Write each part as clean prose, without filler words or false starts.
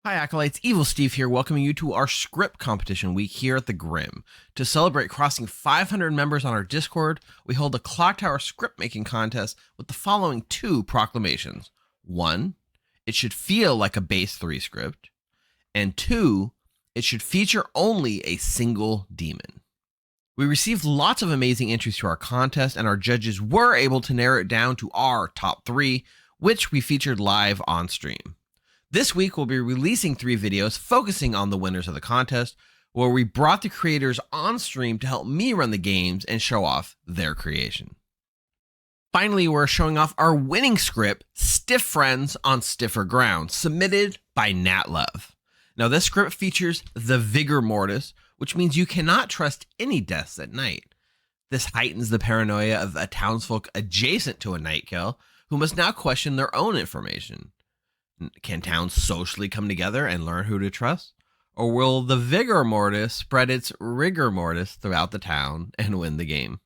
Hi, Acolytes. Evil Steve here, welcoming you to our script competition week here at the Grim. To celebrate crossing 500 members on our Discord, we hold a Clocktower script making contest with the following two proclamations. One, it should feel like a base 3 script. And two, it should feature only a single demon. We received lots of amazing entries to our contest, and our judges were able to narrow it down to our top 3, which we featured live on stream. This week, we'll be releasing 3 videos focusing on the winners of the contest, where we brought the creators on stream to help me run the games and show off their creation. Finally, we're showing off our winning script, Stiff Friends on Stiffer Ground, submitted by Nat Love. Now, this script features the Vigormortis, which means you cannot trust any deaths at night. This heightens the paranoia of a townsfolk adjacent to a night kill, who must now question their own information. Can towns socially come together and learn who to trust? Or will the Vigormortis spread its rigor mortis throughout the town and win the game?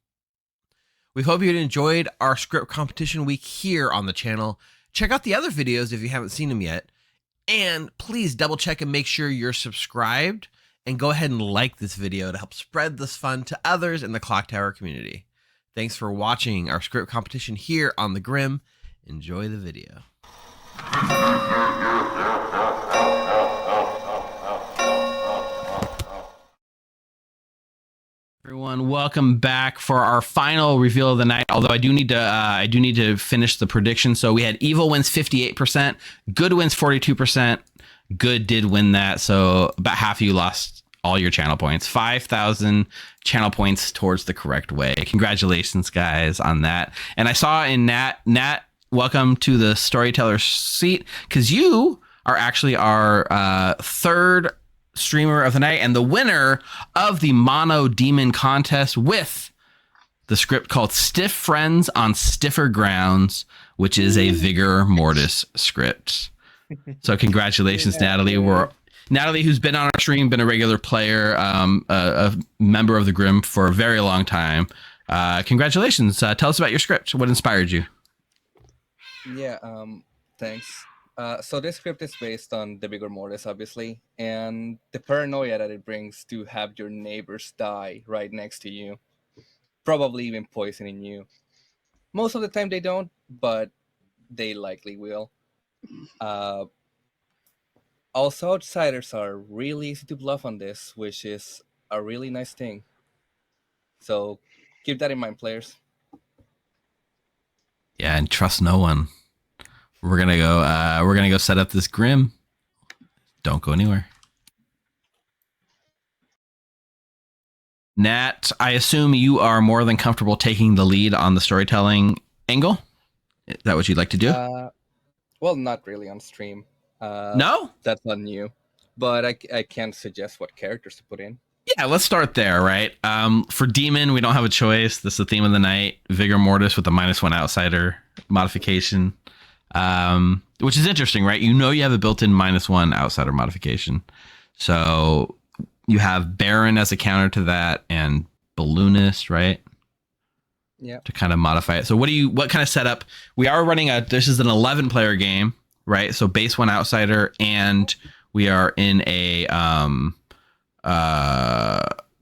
We hope you enjoyed our script competition week here on the channel. Check out the other videos if you haven't seen them yet. And please double check and make sure you're subscribed. And go ahead and like this video to help spread this fun to others in the Clocktower community. Thanks for watching our script competition here on the Grim. Enjoy the video. Everyone, welcome back for our final reveal of the night. Although I do need to finish the prediction. So we had evil wins 58%, good wins 42%. Good did win that, so about half of you lost all your channel points. 5,000 channel points towards the correct way. Congratulations, guys, on that. And I saw in Nat, welcome to the storyteller seat, because you are actually our third streamer of the night and the winner of the Mono Demon contest with the script called Stiff Friends on Stiffer Grounds, which is a Vigormortis script. So congratulations, Natalie. Natalie, who's been on our stream, been a regular player, a member of the Grim for a very long time. Congratulations. Tell us about your script. What inspired you? Yeah, thanks. So this script is based on the Vigormortis, obviously, and the paranoia that it brings to have your neighbors die right next to you, probably even poisoning you. Most of the time they don't, but they likely will. Also, outsiders are really easy to bluff on this, which is a really nice thing. So keep that in mind, players. Yeah, and trust no one. We're gonna go set up this Grim. Don't go anywhere. Nat, I assume you are more than comfortable taking the lead on the storytelling angle. Is that what you'd like to do? Well, not really on stream. No? That's not new. But I can't suggest what characters to put in. Yeah, let's start there, right? For Demon, we don't have a choice. This is the theme of the night. Vigormortis with the -1 outsider modification. Which is interesting, right? You know you have a built-in -1 outsider modification. So you have Baron as a counter to that and Balloonist, right? Yeah. To kind of modify it. So what kind of setup? We are running this is an 11-player game, right? So base 1 outsider, and we are in a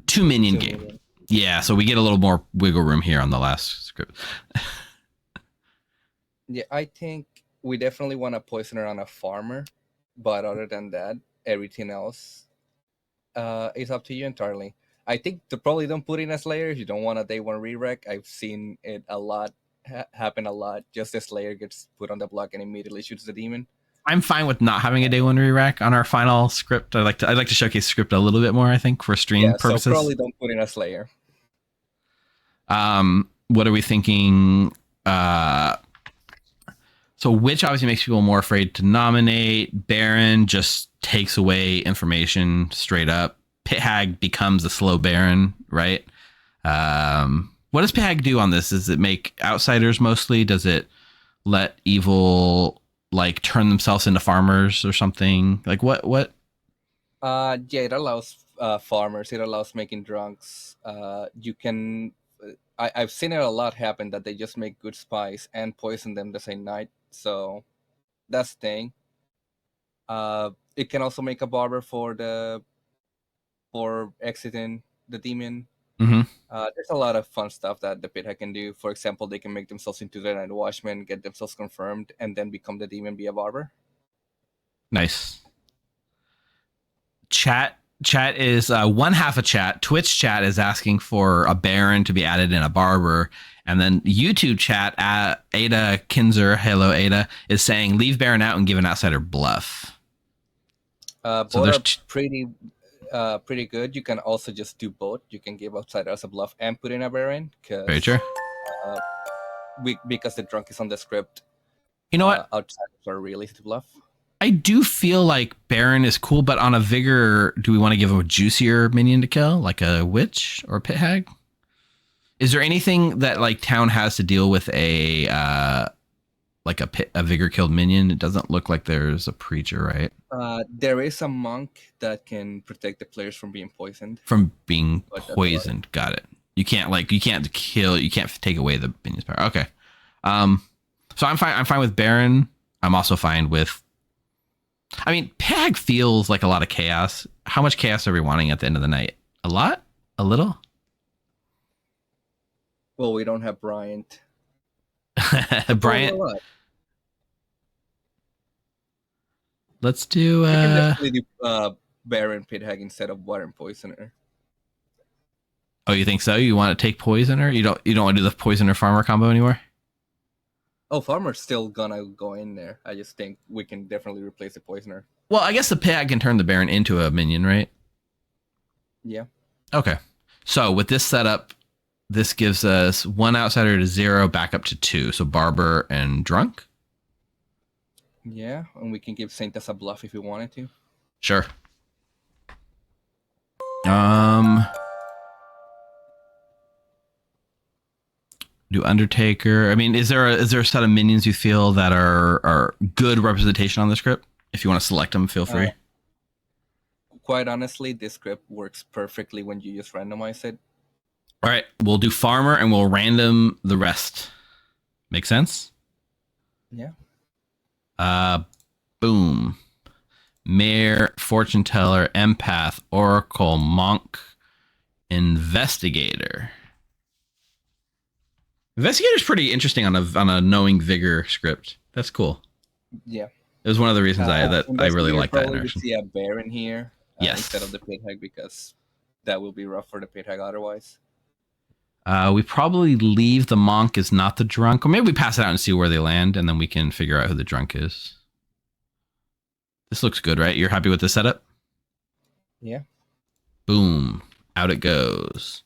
2 minion game. Minion. Yeah, so we get a little more wiggle room here on the last script. Yeah, I think we definitely want a poisoner on a farmer, but other than that, everything else is up to you entirely. I think to probably don't put in a Slayer if you don't want a day 1 re-rec. I've seen it a lot, happen a lot. Just the Slayer gets put on the block and immediately shoots the demon. I'm fine with not having a day 1 re-rec on our final script. I'd like to showcase the script a little bit more, I think, for stream purposes. So probably don't put in a Slayer. What are we thinking? So which obviously makes people more afraid to nominate. Baron just takes away information straight up. Pit Hag becomes a slow Baron, right? What does Pit Hag do on this? Does it make outsiders mostly? Does it let evil like turn themselves into farmers or something? Like what? Yeah, it allows farmers. It allows making drunks. You can. I've seen it a lot happen that they just make good spies and poison them the same night. So that's the thing. It can also make a barber for exiting the demon. Mm-hmm. There's a lot of fun stuff that the pit hag can do. For example, they can make themselves into the Night Watchman, get themselves confirmed, and then become the demon via barber. Nice. Chat is one half of chat. Twitch chat is asking for a Baron to be added in a barber. And then YouTube chat, Ada Kinzer, hello Ada, is saying leave Baron out and give an outsider bluff. Both are pretty good. You can also just do both. You can give outsiders a bluff and put in a Baron. Very true. Because the drunk is on the script. You know what? Outsiders are really easy to bluff. I do feel like Baron is cool, but on a Vigor, do we want to give him a juicier minion to kill, like a Witch or a Pit Hag? Is there anything that like town has to deal with a Vigor killed minion? It doesn't look like there's a preacher, right? There is a monk that can protect the players from being poisoned. From being poisoned. Got it. You can't take away the minion's power. Okay. So I'm fine with Baron. I'm also fine with, I mean, Pag feels like a lot of chaos. How much chaos are we wanting at the end of the night? A lot? A little? Well, we don't have Bryant. Bryant. Let's do. We can definitely do Baron Pit Hag instead of Baron Poisoner. Oh, you think so? You want to take Poisoner? You don't want to do the Poisoner Farmer combo anymore? Oh, Farmer's still gonna go in there. I just think we can definitely replace the Poisoner. Well, I guess the Pit Hag can turn the Baron into a minion, right? Yeah. Okay. So with this setup, this gives us one outsider to 0, back up to 2. So Barber and Drunk. Yeah, and we can give Saintas a bluff if we wanted to. Sure. Do Undertaker. I mean, is there a set of minions you feel that are good representation on the script? If you want to select them, feel free. Quite honestly, this script works perfectly when you just randomize it. All right, we'll do Farmer and we'll random the rest. Make sense? Yeah. Boom. Mayor, Fortune Teller, Empath, Oracle, Monk, Investigator. Investigator's pretty interesting on a knowing Vigor script. That's cool. Yeah. It was one of the reasons I really like that interaction. See a Baron here yes. Instead of the Pit Hag because that will be rough for the Pit Hag otherwise. We probably leave the Monk as not the Drunk, or maybe we pass it out and see where they land, and then we can figure out who the Drunk is. This looks good, right? You're happy with the setup? Yeah. Boom. Out it goes.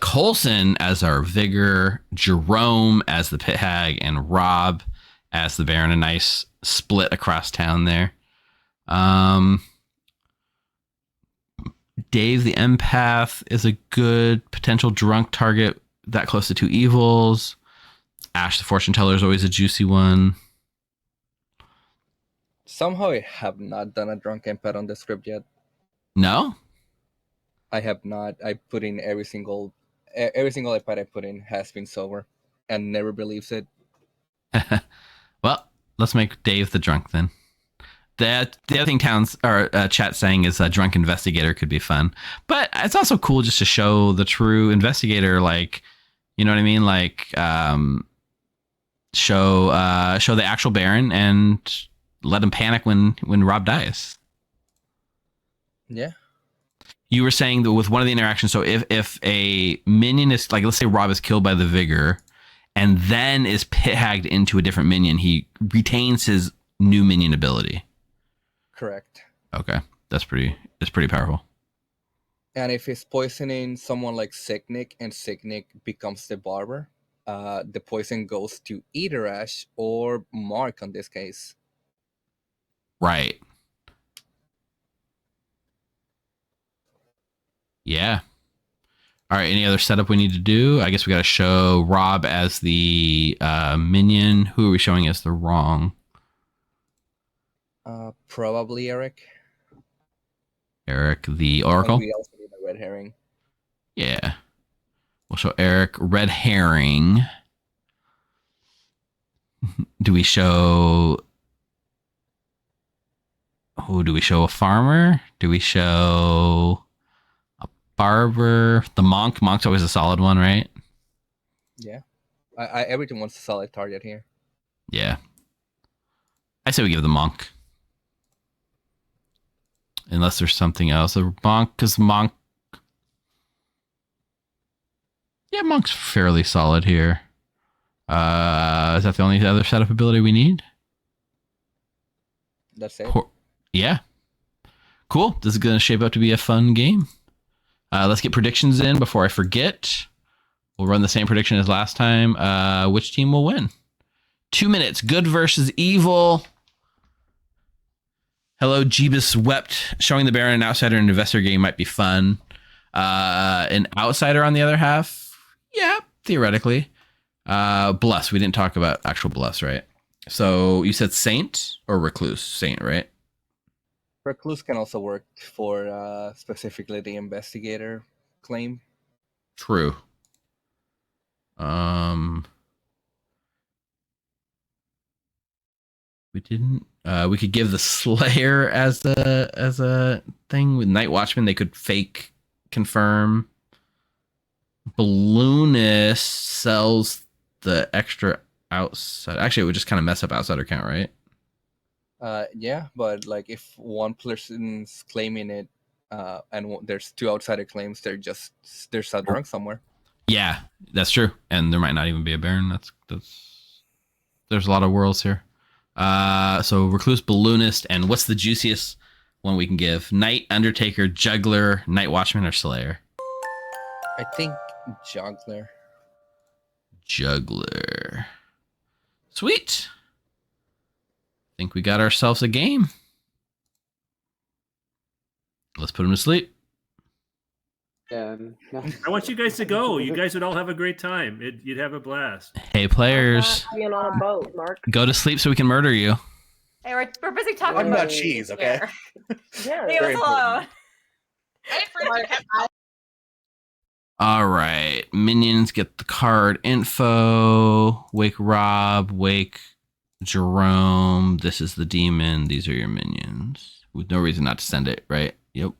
Coulson as our Vigor, Jerome as the Pit Hag, and Rob as the Baron. A nice split across town there. Dave the Empath is a good potential drunk target that close to 2 evils. Ash the Fortune Teller is always a juicy one. Somehow I have not done a drunk empath on the script yet. No? I have not. I put in every single empath I put in has been sober and never believes it. Well, let's make Dave the drunk then. The other thing chat saying is a drunk investigator could be fun, but it's also cool just to show the true investigator, like, you know what I mean? Like, show the actual Baron and let him panic when Rob dies. Yeah. You were saying that with one of the interactions, so if a minion is, like, let's say Rob is killed by the Vigor and then is pit hagged into a different minion, he retains his new minion ability. Correct. Okay. That's pretty powerful. And if he's poisoning someone like Sicknick and Sicknick becomes the barber, the poison goes to either Ash or Mark on this case. Right. Yeah. All right. Any other setup we need to do? I guess we got to show Rob as the minion. Who are we showing as the wrong? Probably Eric. Eric the Oracle. And we also need a red herring. Yeah. We'll show Eric red herring. Do we show... Oh, do we show a farmer? Do we show a barber? The monk? Monk's always a solid one, right? Yeah. Everything wants a solid target here. Yeah. I say we give the monk. Unless there's something else. The monk, because monk... Yeah, monk's fairly solid here. Is that the only other setup ability we need? That's it. Yeah. Cool. This is going to shape up to be a fun game. Let's get predictions in before I forget. We'll run the same prediction as last time. Which team will win? 2 minutes. Good versus evil. Hello, Jeebus wept. Showing the Baron an outsider in an investor game might be fun. An outsider on the other half? Yeah, theoretically. Bless. We didn't talk about actual bless, right? So you said saint or recluse? Saint, right? Recluse can also work for specifically the investigator claim. True. We didn't. We could give the Slayer as a thing with Night Watchman. They could fake confirm. Balloonist sells the extra outside. Actually, it would just kind of mess up outsider count, right? Yeah, but like if one person's claiming it, and there's two outsider claims, they're so drunk somewhere. Yeah, that's true. And there might not even be a Baron. That's there's a lot of worlds here. So Recluse, Balloonist, and what's the juiciest one we can give? Knight, Undertaker, Juggler, Night Watchman, or Slayer? I think Juggler. Juggler. Sweet. Think we got ourselves a game. Let's put him to sleep. I want you guys to go. You guys would all have a great time. You'd have a blast. Hey, players. Being on a boat, Mark. Go to sleep so we can murder you. Hey, we're busy talking I'm about not cheese, okay? Yeah. Leave us alone. All right. Minions get the card info. Wake Rob. Wake Jerome. This is the demon. These are your minions. With no reason not to send it, right? Yep.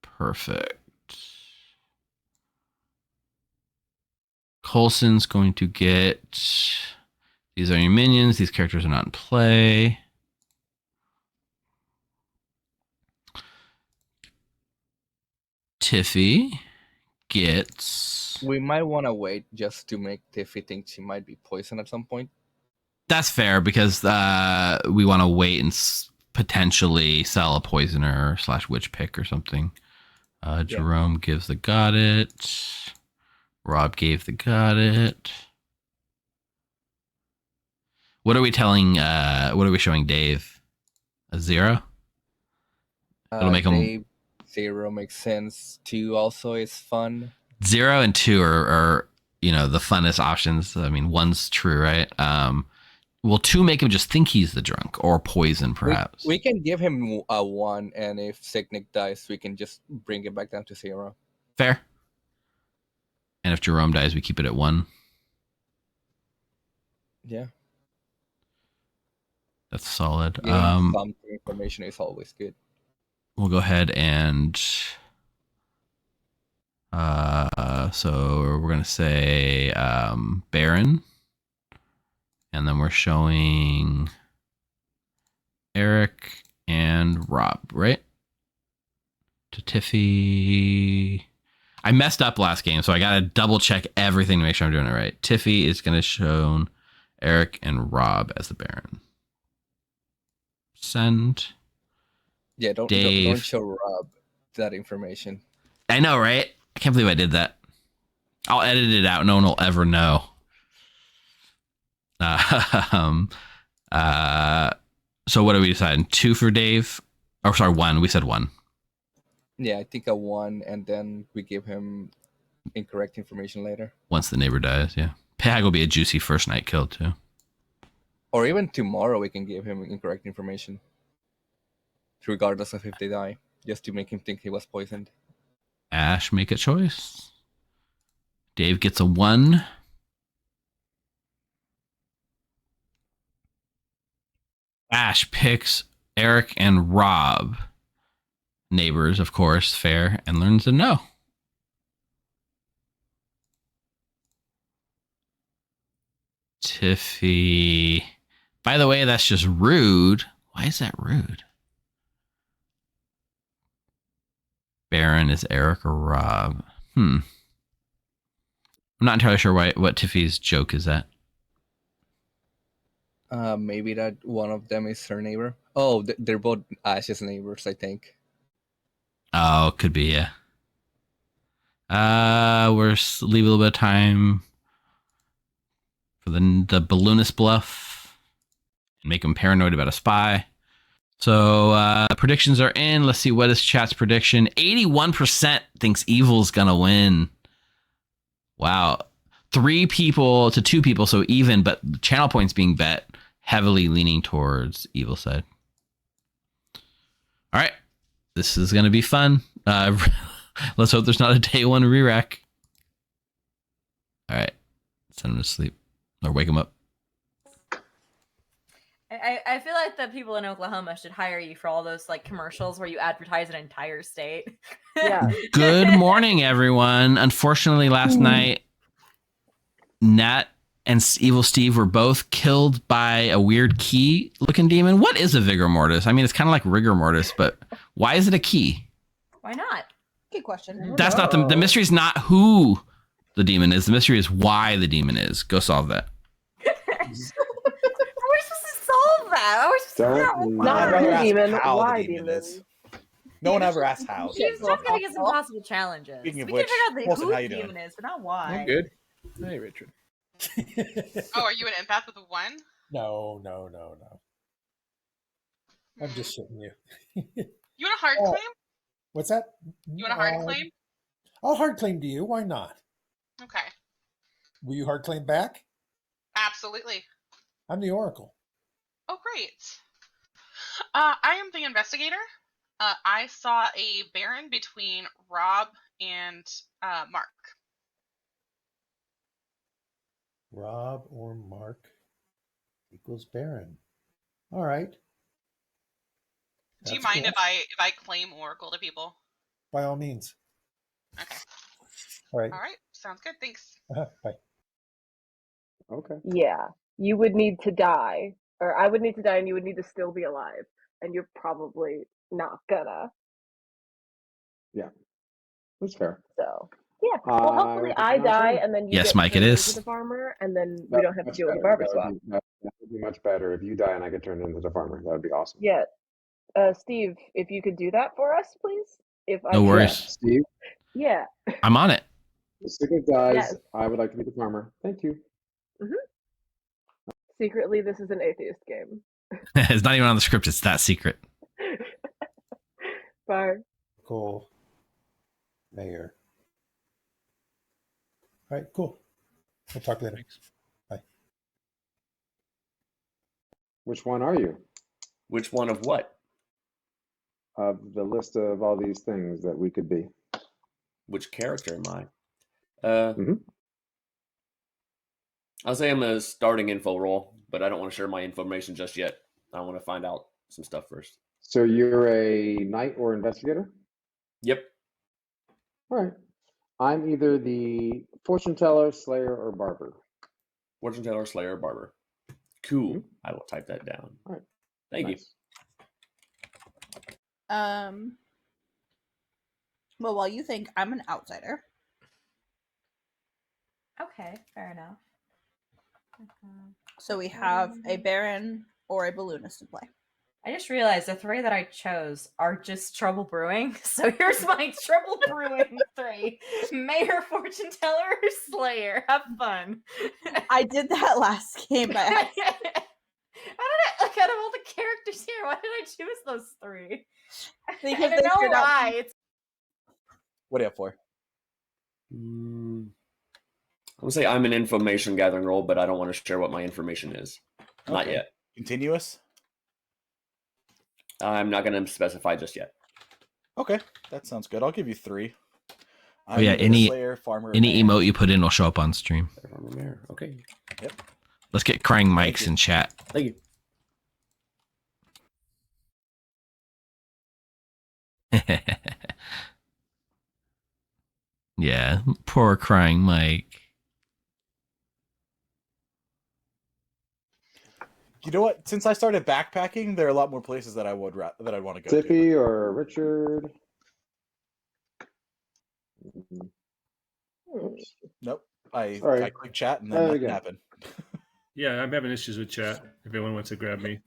Perfect. Coulson's going to get... These are your minions. These characters are not in play. Tiffy gets... We might want to wait just to make Tiffy think she might be poisoned at some point. That's fair because we want to wait and potentially sell a poisoner / witch pick or something. Jerome gives the got it. Rob gave the got it. What are we telling? What are we showing Dave? A 0? It'll make him 0 makes sense. 2 also is fun. 0 and 2 are the funnest options. I mean, 1's true, right? Will 2 make him just think he's the drunk or poison, perhaps? We can give him a 1, and if Sicknick dies, we can just bring it back down to 0. Fair. And if Jerome dies, we keep it at 1. Yeah. That's solid. Some information is always good. We'll go ahead and... so we're going to say Baron. And then we're showing Eric and Rob, right? To Tiffy. I messed up last game, so I got to double check everything to make sure I'm doing it right. Tiffy is going to show Eric and Rob as the Baron. Send. Yeah, don't show Rob that information. I know, right? I can't believe I did that. I'll edit it out. No one will ever know. So what are we deciding? 2 for Dave? Oh, sorry, 1. We said 1. Yeah, I think a 1, and then we give him incorrect information later. Once the neighbor dies, yeah. Pag will be a juicy first night kill, too. Or even tomorrow we can give him incorrect information. Regardless of if they die. Just to make him think he was poisoned. Ash, make a choice. Dave gets a 1. Ash picks Eric and Rob. Neighbors, of course, fair, and learns to know. Tiffy. By the way, that's just rude. Why is that rude? Baron is Eric or Rob. I'm not entirely sure what Tiffy's joke is at. Maybe that one of them is her neighbor. Oh, they're both Ash's neighbors, I think. Oh, could be, yeah. Leave a little bit of time for the balloonist bluff and make him paranoid about a spy. So predictions are in. Let's see, what is chat's prediction? 81% thinks evil's gonna win. Wow. 3 people to 2 people, so even, but channel points being bet, heavily leaning towards evil side. All right. This is going to be fun. Let's hope there's not a day 1 re-rack. All right. Send him to sleep. Or wake him up. I feel like the people in Oklahoma should hire you for all those like commercials where you advertise an entire state. Yeah. Good morning, everyone. Unfortunately, last night, Nat and Evil Steve were both killed by a weird key-looking demon. What is a Vigormortis? I mean, it's kind of like Rigormortis, but why is it a key? Why not? Good question. That's not the mystery is not who the demon is. The mystery is why the demon is. Go solve that. How are we supposed to solve that? How are we supposed to Not I'd rather who ask demon, how the why demon demon? is. No one ever asks how. You're just gonna get some possible challenges. Speaking of we which, can figure out Wilson, who how the you doing? demon is, but not why. I'm good. Hey, Richard. Oh, are you an empath with a 1? No. I'm just shitting you. You want a hard Oh. claim? What's that? You want a hard claim? I'll hard claim to you. Why not? Okay. Will you hard claim back? Absolutely. I'm the Oracle. Oh, great. I am the investigator. I saw a Baron between Rob and Mark. Rob or Mark equals Baron. All right. Do you That's mind cool. if I claim Oracle to people? By all means. Okay. All right. All right. Sounds good. Thanks. Bye. Okay. Yeah. You would need to die. Or I would need to die and you would need to still be alive. And you're probably not gonna. That's fair. So yeah. Well hopefully I die and then you Yes, get Mike, it turned is. into the farmer and then we don't have to deal with the barber swap. That would be much better if you die and I get turned into the farmer. That would be awesome. Yeah. Steve, if you could do that for us, please. If I No could- worries. Steve, Yeah. I'm on it. the secret dies. Yes. I would like to be the farmer. Thank you. Secretly, this is an atheist game. It's not even on the script. It's that secret. Bye. Cool. Mayor. All right, cool. We'll talk later. Bye. Which one are you? Which one of what? Of the list of all these things that we could be. Which character am I? Mhm. I'll say I'm a starting info role, but I don't want to share my information just yet. I want to find out some stuff first. So you're a knight or investigator? Yep. All right. I'm either the fortune teller, slayer, or barber. Fortune teller, slayer, barber. Cool. I will type that down. All right. Thank you. Nice. Well, while you think I'm an outsider, Okay, fair enough. so we have a Baron or a balloonist to play. I just realized the 3 that I chose are just trouble brewing. So here's my trouble brewing 3: Mayor, fortune teller, or slayer. Have fun. I did that last game. But How did I look out of all the characters here? Why did I choose those 3? Because I they don't know figured out- why. It's What are you up for? I'm gonna say I'm an information gathering role, but I don't want to share what my information is. Not Okay. yet. Continuous? I'm not gonna specify just yet. Okay, that sounds good. I'll give you 3. Oh yeah, either any Slayer, farmer, or any mayor. emote you put in will show up on stream. Farmer Mayor. Okay. Let's get crying mics you. in chat. Thank you. Yeah, poor crying Mike. You know what? Since I started backpacking, there are a lot more places that I'd want to go to. Tiffy or Richard? Oops. Nope. I Sorry. click chat and Try then that nothing again. happened. Yeah, I'm having issues with chat. If anyone wants to grab me.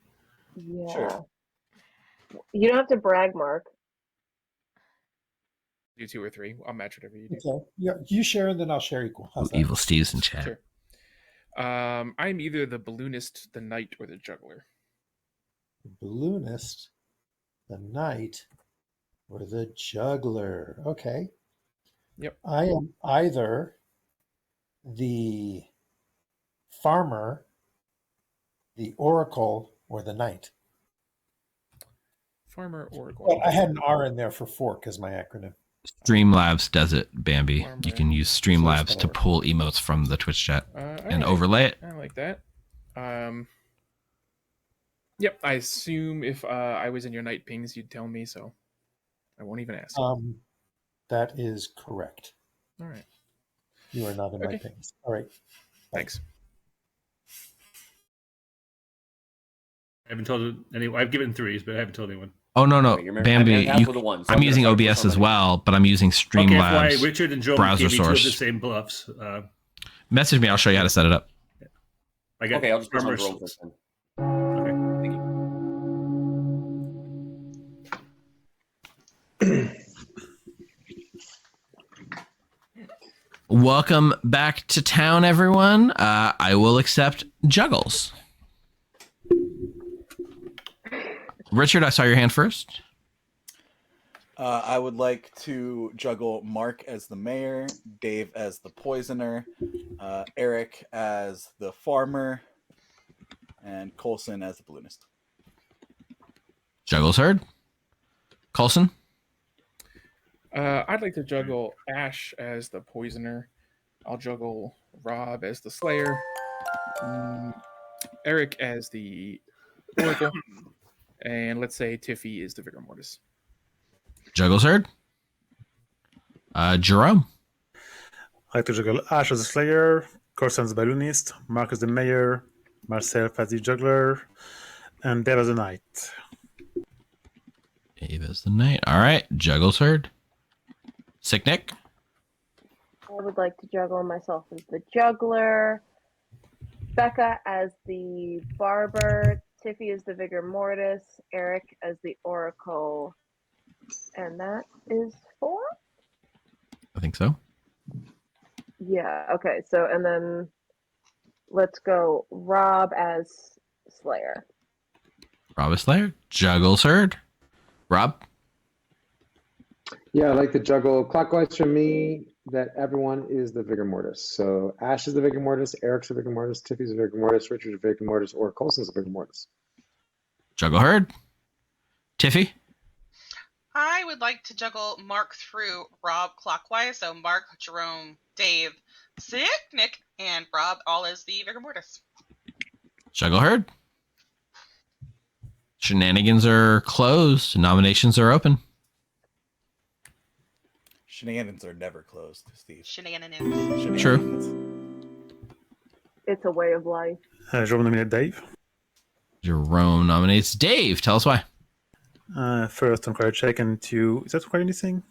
Yeah. Sure. You don't have to brag, Mark. Do 2 or 3. I'll match whatever you do. Okay. Yeah, you share and then I'll share equal. How's that? Evil Steve's in chat. Sure. I'm either the balloonist, the knight, or the juggler. The balloonist, the knight, or the juggler. Okay. Yep. I am either the farmer, the oracle, or the knight. Farmer, oracle. Well, I had an R in there for fork as my acronym. Streamlabs does it, Bambi. Farmer. You can use Streamlabs to pull emotes from the Twitch chat and overlay it. I like that. Yep. I assume if I was in your night pings, you'd tell me, so I won't even ask. That is correct. All right. You are not in my Okay. pings. All right. Thanks. I haven't told anyone. I've given 3s, but I haven't told anyone. Oh no, You're Bambi. half with the one, so I'm I'm gonna using fight for OBS as somebody. well, but I'm using Okay, Streamlabs FYI, Richard and Joe browser gave me 2 of the source. same bluffs. Message me. I'll show you how to set it up. I got Okay, I'll just put farmer. some roll first then. Okay. Thank you. Welcome back to town, everyone. I will accept juggles. Richard, I saw your hand first. I would like to juggle Mark as the mayor, Dave as the poisoner, Eric as the farmer, and Coulson as the balloonist. Juggles heard. Coulson? I'd like to juggle Ash as the poisoner. I'll juggle Rob as the slayer. Eric as the oracle. And let's say Tiffy is the Vigormortis. Juggles heard. Jerome? I like to juggle Ash as the slayer, Corson as the balloonist, Mark as the mayor, myself as the juggler, and Dave as the knight. Dave as the knight. All right. Juggles heard. Sick Nick? I would like to juggle myself as the juggler, Becca as the barber, Tiffy as the Vigormortis, Eric as the oracle, and that is 4? I think so. Yeah, okay, so and then let's go Rob as Slayer. Rob is Slayer. Juggles heard. Rob? Yeah, I like to juggle clockwise from me that everyone is the Vigormortis. So Ash is the Vigormortis, Eric's the Vigormortis, Tiffy's the Vigormortis, Richard's the Vigormortis, or Coulson's the Vigormortis. Juggle heard. Tiffy? I would like to juggle Mark through Rob clockwise. So Mark, Jerome, Dave, Sick, Nick, and Rob all as the Vigormortis. Juggle heard. Shenanigans are closed. Nominations are open. Shenanigans are never closed, Steve. Shenanigans. True. It's a way of life. Jerome nominated Dave. Jerome nominates Dave. Tell us why. First, on credit check, and 2, is that require anything?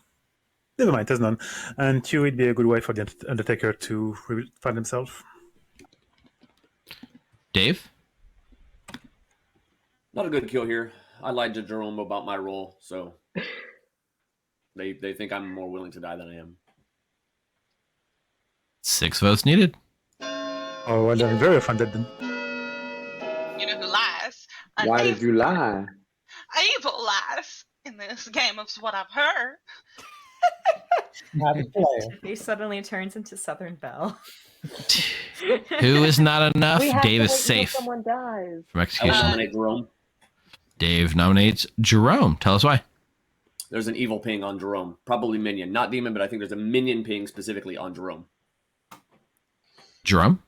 Never mind, there's none. And 2, it'd be a good way for the Undertaker to find himself. Dave? Not a good kill here. I lied to Jerome about my role, so they think I'm more willing to die than I am. 6 votes needed. Oh, well, they're very offended then. You know who lies? Why did you lie? Evil lies in this game of what I've heard. Not a player. He suddenly turns into Southern Belle. Who is not enough? We have Dave to is wait until safe someone dies. from I execution. nominate Jerome. Dave nominates Jerome. Tell us why. There's an evil ping on Jerome. Probably minion. Not demon, but I think there's a minion ping specifically on Jerome. Jerome?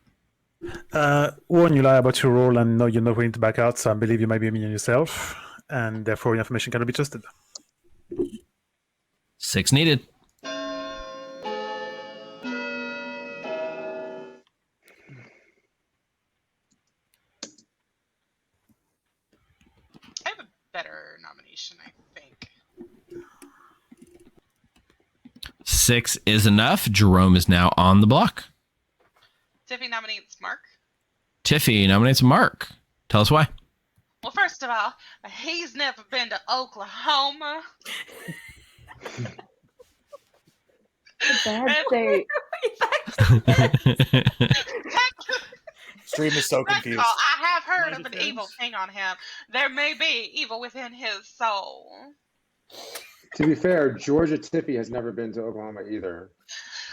One, you lie about your role and know you're not willing to back out, so I believe you might be a minion yourself, and therefore your information cannot be trusted. 6 needed. I have a better nomination, I think. 6 is enough. Jerome is now on the block. Tiffy nominates Mark. Tiffy nominates Mark. Tell us why. Well, first of all, he's never been to Oklahoma. Bad state. Stream is so Second confused. of all, I have heard My of an defense. evil thing on him. There may be evil within his soul. To be fair, Georgia Tiffy has never been to Oklahoma either.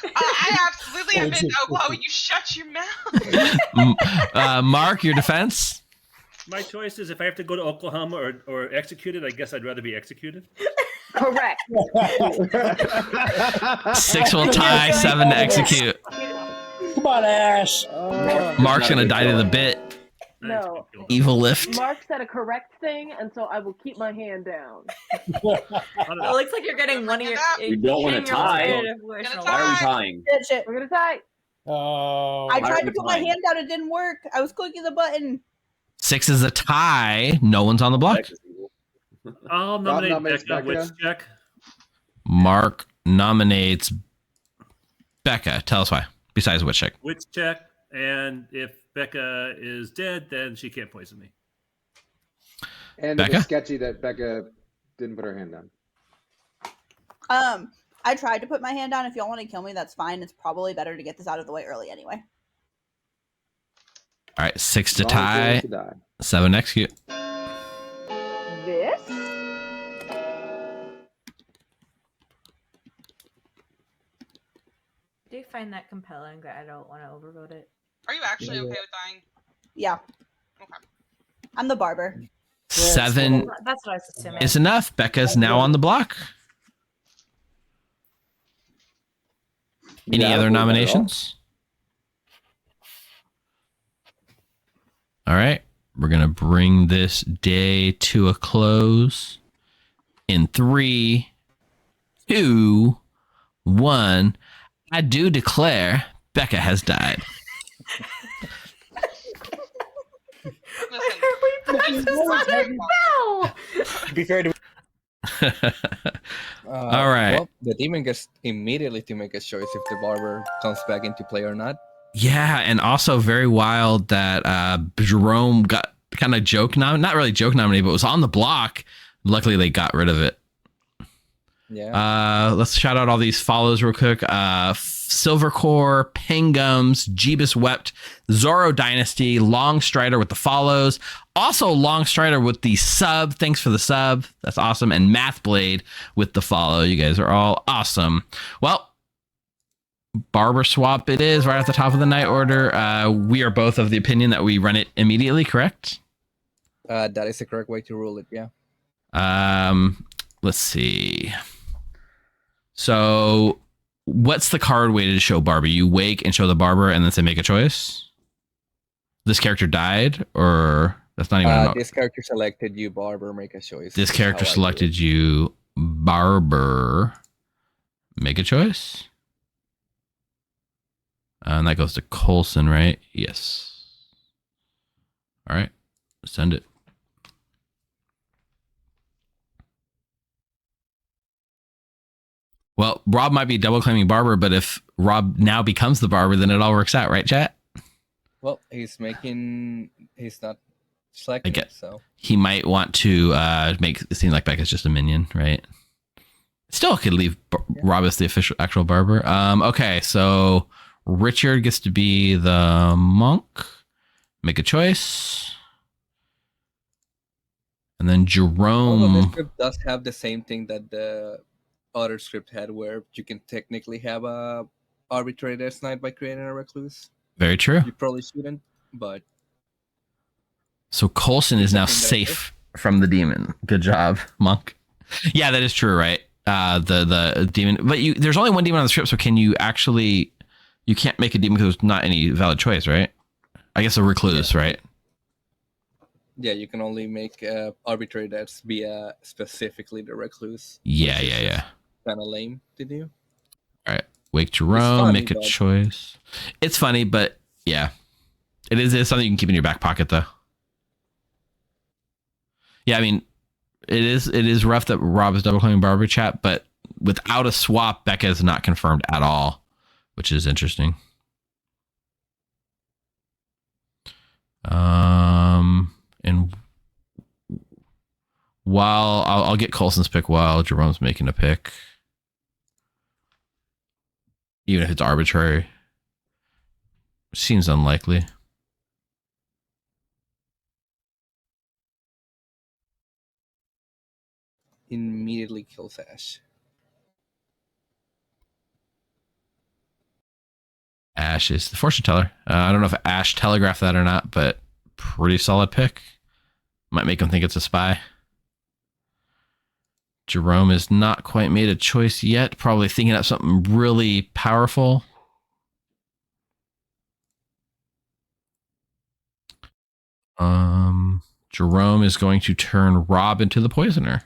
I absolutely have been to Oklahoma. You shut your mouth. Mark, your defense? My choice is if I have to go to Oklahoma or executed, I guess I'd rather be executed. Correct. 6 will tie, 7 to execute. Come on, Ash. Mark's going to die to the bit. No. Evil lift. Mark said a correct thing, and so I will keep my hand down. It looks like you're getting one of your. You don't want to tie. Why Why are we tying? That's it. We're gonna tie. Oh. I Why tried are to we put my tying? hand down. It didn't work. I was clicking the button. 6 is a tie. No one's on the block. I'll nominate nominates Becca. Witch Becca. check. Mark nominates Becca. Tell us why. Besides witch check. Witch check. And if Becca is dead, then she can't poison me. And Becca? it's sketchy that Becca didn't put her hand down. I tried to put my hand down. If y'all want to kill me, that's fine. It's probably better to get this out of the way early anyway. All right, 6 to Volunteer tie, to die. 7 execute. This? Do you find that compelling that I don't want to overvote it? Are you actually okay with dying? Yeah. Okay. I'm the barber. 7 That's what I was assuming. is enough. Becca's now on the block. Any Yeah, I other don't believe that at all. nominations? All right. We're going to bring this day to a close in 3, 2, 1. I do declare Becca has died. Listen, To be fair to All right. Well, the demon gets immediately to make a choice if the barber comes back into play or not. Yeah, and also very wild that Jerome got kind of not really joke nominated, but was on the block. Luckily, they got rid of it. Yeah. Let's shout out all these follows real quick. Silvercore, Pangums, Jeebus Wept, Zorro Dynasty, Long Strider with the follows. Also, Long Strider with the sub. Thanks for the sub. That's awesome. And Math Blade with the follow. You guys are all awesome. Well, barber swap it is right at the top of the night order. We are both of the opinion that we run it immediately, correct? That is the correct way to rule it, yeah. Let's see. So what's the card way to show barber? You wake and show the barber and then say make a choice? This character died, or that's not even This character selected you, barber, make a choice. this character How I do it. selected you, barber, make a choice? And that goes to Coulson, right? Yes. All right. Send it. Well, Rob might be double claiming barber, but if Rob now becomes the barber, then it all works out, right, chat? Well, he's not selecting it, so. He might want to make it seem like Becca's just a minion, right? Still could leave Rob as the actual barber. Okay, so Richard gets to be the monk. Make a choice. And then Although Jerome. this script does have the same thing that the other script had, where you can technically have a arbitrary death knight by creating a recluse. Very true. You probably shouldn't, but So Coulson is now safe from the demon. Good job, monk. Yeah, that is true, right? The demon, but there's only one demon on the script, so can you actually? You can't make a demon because there's not any valid choice, right? I guess a recluse, right? yeah, you can only make arbitrary deaths be specifically the recluse. Yeah. kind of lame to do. All right. Wake Jerome, funny, make a but- choice. It's funny, but yeah. It is something you can keep in your back pocket, though. Yeah, I mean, it is rough that Rob is double claiming Barber chat, but without a swap, Becca is not confirmed at all, which is interesting. And while I'll get Coulson's pick while Jerome's making a pick, even if it's arbitrary, seems unlikely. Immediately kills Ash. Ash is the fortune teller. I don't know if Ash telegraphed that or not, but pretty solid pick. Might make him think it's a spy. Jerome has not quite made a choice yet. Probably thinking up something really powerful. Jerome is going to turn Rob into the poisoner.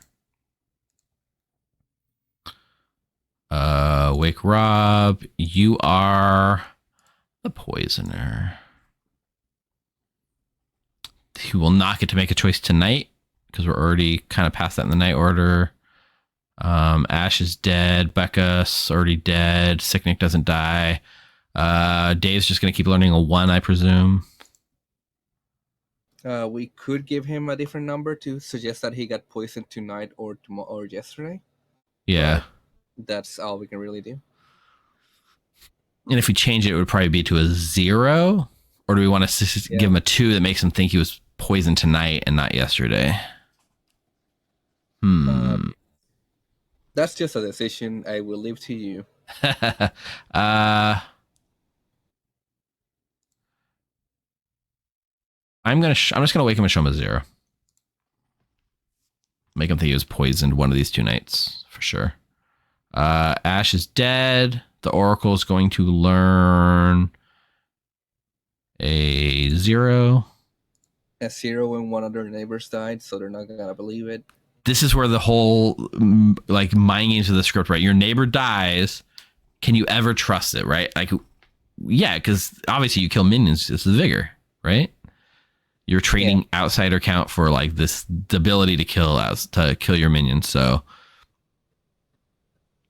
Wake Rob, you are the poisoner. He will not get to make a choice tonight because we're already kind of past that in the night order. Ash is dead. Becca's already dead. Sicknick doesn't die. Dave's just going to keep learning a 1, I presume. We could give him a different number to suggest that he got poisoned tonight or tomorrow or yesterday. Yeah. That's all we can really do. And if we change it, it would probably be to a 0. Or do we want to give him a 2 that makes him think he was poisoned tonight and not yesterday? That's just a decision I will leave to you. I'm just gonna wake him and show him a 0. Make him think he was poisoned one of these 2 nights for sure. Ash is dead. The Oracle is going to learn a 0. A 0 and one of their neighbors died, so they're not gonna believe it. This is where the whole like mind games of the script, right? Your neighbor dies. Can you ever trust it, right? Like, yeah, because obviously you kill minions. This is vigor, right? You're trading outsider count for like the ability to kill your minions. So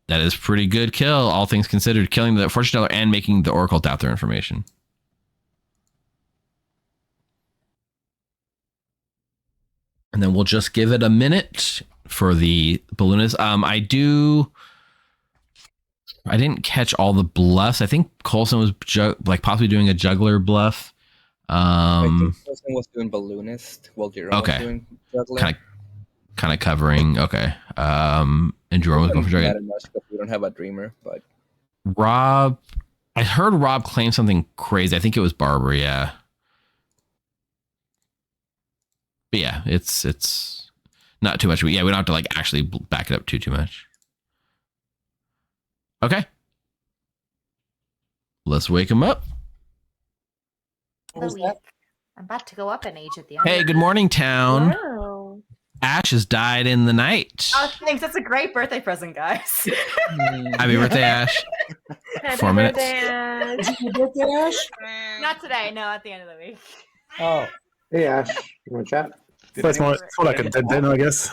that is pretty good kill, all things considered. Killing the fortune teller and making the Oracle doubt their information. And then we'll just give it a minute for the balloonist. I didn't catch all the bluffs. I think Coulson was possibly doing a juggler bluff. I think Coulson was doing balloonist while Jerome was doing juggler. Kind of covering. Okay. And Jerome was going for juggler. Much because we don't have a dreamer, but Rob, I heard Rob claim something crazy. I think it was Barber. Yeah. But yeah, it's not too much. We don't have to like actually back it up too much. Okay. Let's wake him up. I'm about to go up in age at the end. Hey, good morning, town. Wow. Ash has died in the night. Oh, thanks. That's a great birthday present, guys. Happy birthday, Ash. Happy 4 minutes. birthday, Ash. Is it your birthday, Ash? Not today. No, at the end of the week. Oh. Hey, Ash. You want to chat? It's more like a dead dinner, I guess.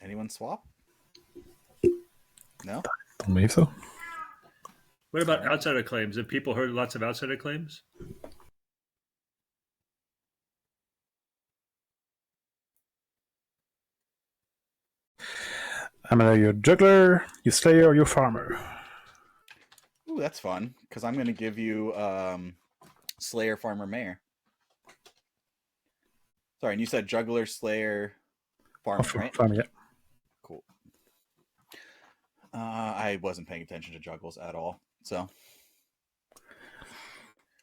Anyone swap? No? I believe so. What about outsider claims? Have people heard lots of outsider claims? I'm either your juggler, your slayer, or your farmer. Ooh, that's fun, because I'm going to give you Slayer, Farmer, Mayor. Sorry, and you said juggler, slayer, farmer, right? Farmer, yeah. Cool. I wasn't paying attention to juggles at all, so.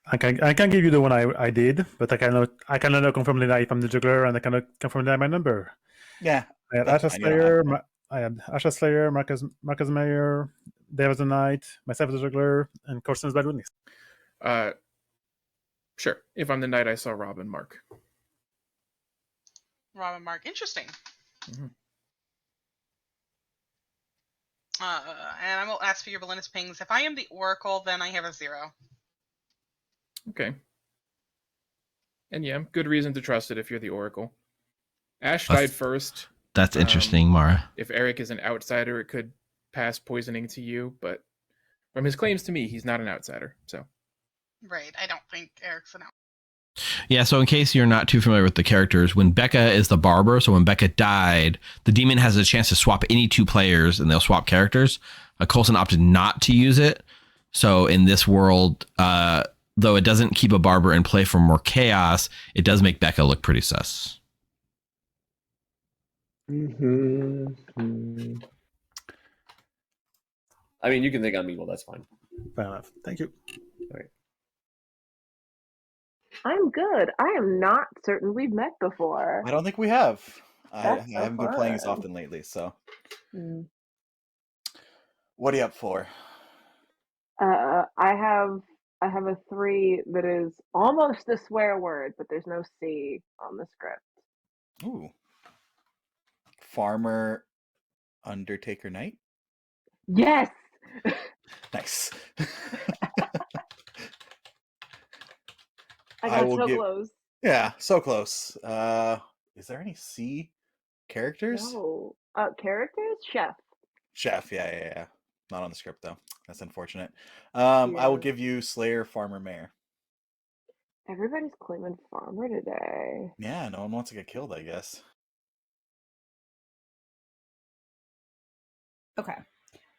I can give you the one I did, but I cannot confirm that if I'm the juggler, and I cannot confirm that my number. Yeah. I had Asha Slayer, Marcus Mayor, Dave as the Knight, myself as the juggler, and Corson's bad witness. Sure. If I'm the knight, I saw Rob and Mark. Rob and Mark. Interesting. Mm-hmm. And I will ask for your villainous pings. If I am the Oracle, then I have a 0. Okay. And yeah, good reason to trust it if you're the Oracle. Ash That's- died first. That's interesting, Mara. If Eric is an outsider, it could pass poisoning to you, but from his claims to me, he's not an outsider. So Right. I don't think Eric's an out. Yeah, so in case you're not too familiar with the characters, when Becca is the barber, so when Becca died, the demon has a chance to swap any 2 players and they'll swap characters. Coulson opted not to use it. So in this world, though it doesn't keep a barber in play for more chaos, it does make Becca look pretty sus. Mm-hmm. I mean, you can think I'm evil. That's fine. Fair enough. Thank you. All right. I'm good. I am not certain we've met before. I don't think we have. I That's so haven't been playing as fun. often lately, so. Mm. What are you up for? I have a 3 that is almost a swear word, but there's no C on the script. Ooh. Farmer Undertaker Knight? Yes. Nice. I got will so give- close. Yeah, so close. Is there any C characters? No. Characters? Chef. Chef, yeah. Not on the script though. That's unfortunate. I will Yeah. give you Slayer, Farmer, Mayor. Everybody's claiming farmer today. Yeah, no one wants to get killed, I guess. Okay.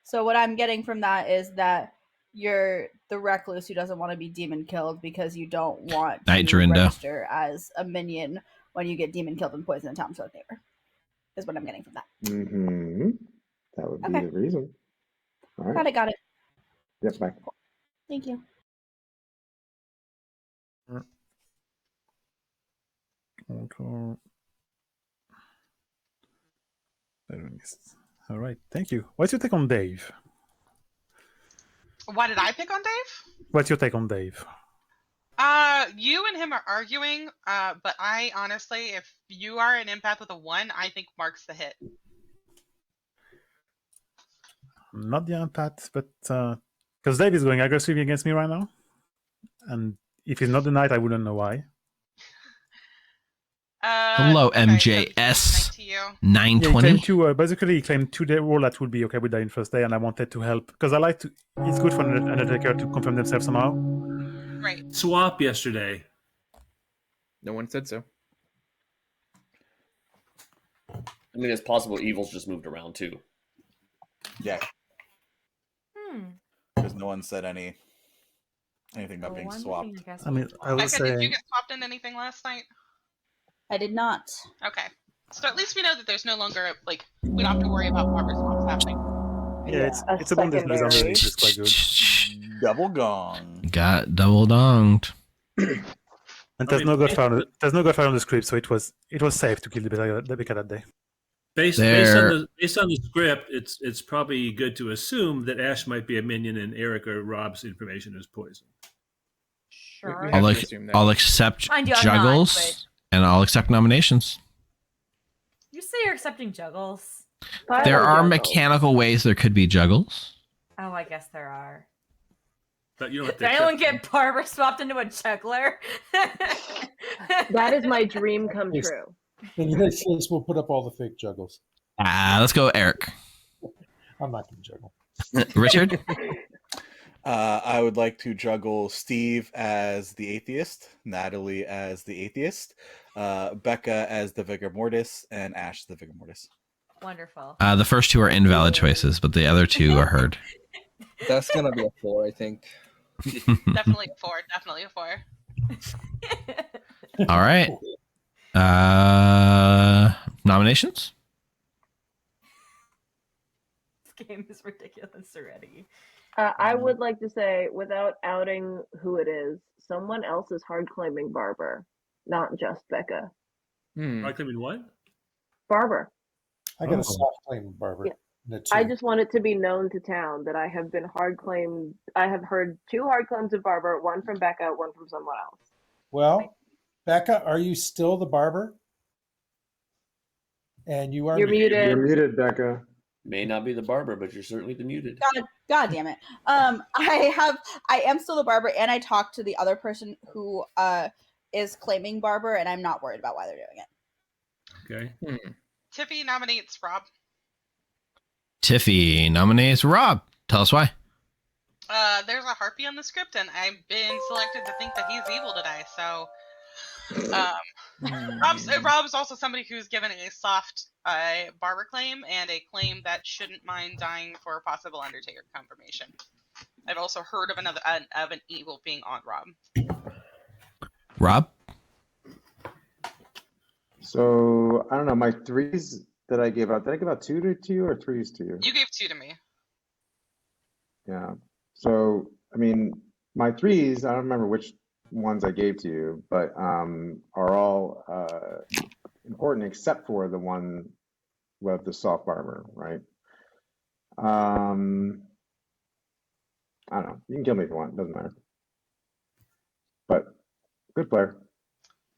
So what I'm getting from that is that you're the recluse who doesn't want to be demon killed because you don't want Night to Drinda. register as a minion when you get demon killed and poison in town's neighbor. Is what I'm getting from that. Mm-hmm. That would be Okay. the reason. All right. Got it. Yep, bye. Thank you. All right. Thank you. What's your take on Dave? Why did I pick on Dave? What's your take on Dave? You and him are arguing, but I honestly, if you are an empath with a 1, I think Mark's the hit. I'm not the empath, but because Dave is going aggressively against me right now, and if he's not the knight, I wouldn't know why. Hello, okay, MJS so to you. Yeah, he 920. claimed to basically he claimed 2-day rule that would be okay with that in first day, and I wanted to help because I like to. It's good for an Undertaker to confirm themselves somehow. Right. Swap yesterday. no one said so. I mean, it's possible evil's just moved around too. Yeah, Hmm. because no one said anything about being One swapped. thing, I guess I mean, I was Becca, did you saying, get swapped in anything last night? I did not. Okay. So at least we know that there's no longer, like, we don't have to worry about barber swaps happening. yeah, a it's a bonus because secondary. underneath is quite good. Double gong. Got double donged. And there's no godfather. There's no godfather on the script, so it was safe to kill the Becca that day. Based on the script, it's probably good to assume that Ash might be a minion and Eric or Rob's information is poison. Sure. I'll accept Mind you, I'm not, juggles and I'll accept nominations. You say you're accepting juggles. There are mechanical ways there could be juggles. Oh, I guess there are. But you don't have Did anyone get barber swapped into a juggler? That is my dream come Yes. true. In this case, we'll put up all the fake juggles. Let's go, Eric. I'm not going to juggle. Richard? I would like to juggle Steve as the atheist, Natalie as the atheist, Becca as the Vigormortis, and Ash the Vigormortis. Wonderful. The first 2 are invalid choices, but the other 2 are heard. That's gonna be a 4, I think. Definitely a 4. Definitely a 4. All right. Nominations? This game is ridiculous already. I would like to say, without outing who it is, someone else is hard claiming Barber, not just Becca. Hard claiming what? Barber. I got a soft claim, Barbara. Yeah. I just want it to be known to town that I have been hard claimed. I have heard 2 hard claims of Barber, one from Becca, one from someone else. Well, Becca, are you still the barber? And you are You're muted. You're muted, Becca. May not be the barber, but you're certainly the muted. God damn it. I am still the barber, and I talked to the other person who is claiming barber, and I'm not worried about why they're doing it. Okay. Tiffy nominates Rob. Tiffy nominates Rob. Tell us why. There's a harpy on the script, and I've been selected to think that he's evil today. So, Rob's also somebody who's given a soft barber claim and a claim that shouldn't mind dying for a possible Undertaker confirmation. I've also heard of an evil being on Rob. Rob? So I don't know. My 3s that I gave out. Did I give out 2 to you or 3s to you? You gave 2 to me. Yeah. So I mean, my 3s. I don't remember which ones I gave to you, but are all important except for the one with the soft barber, right? I don't know. You can kill me if you want. It doesn't matter. But good player.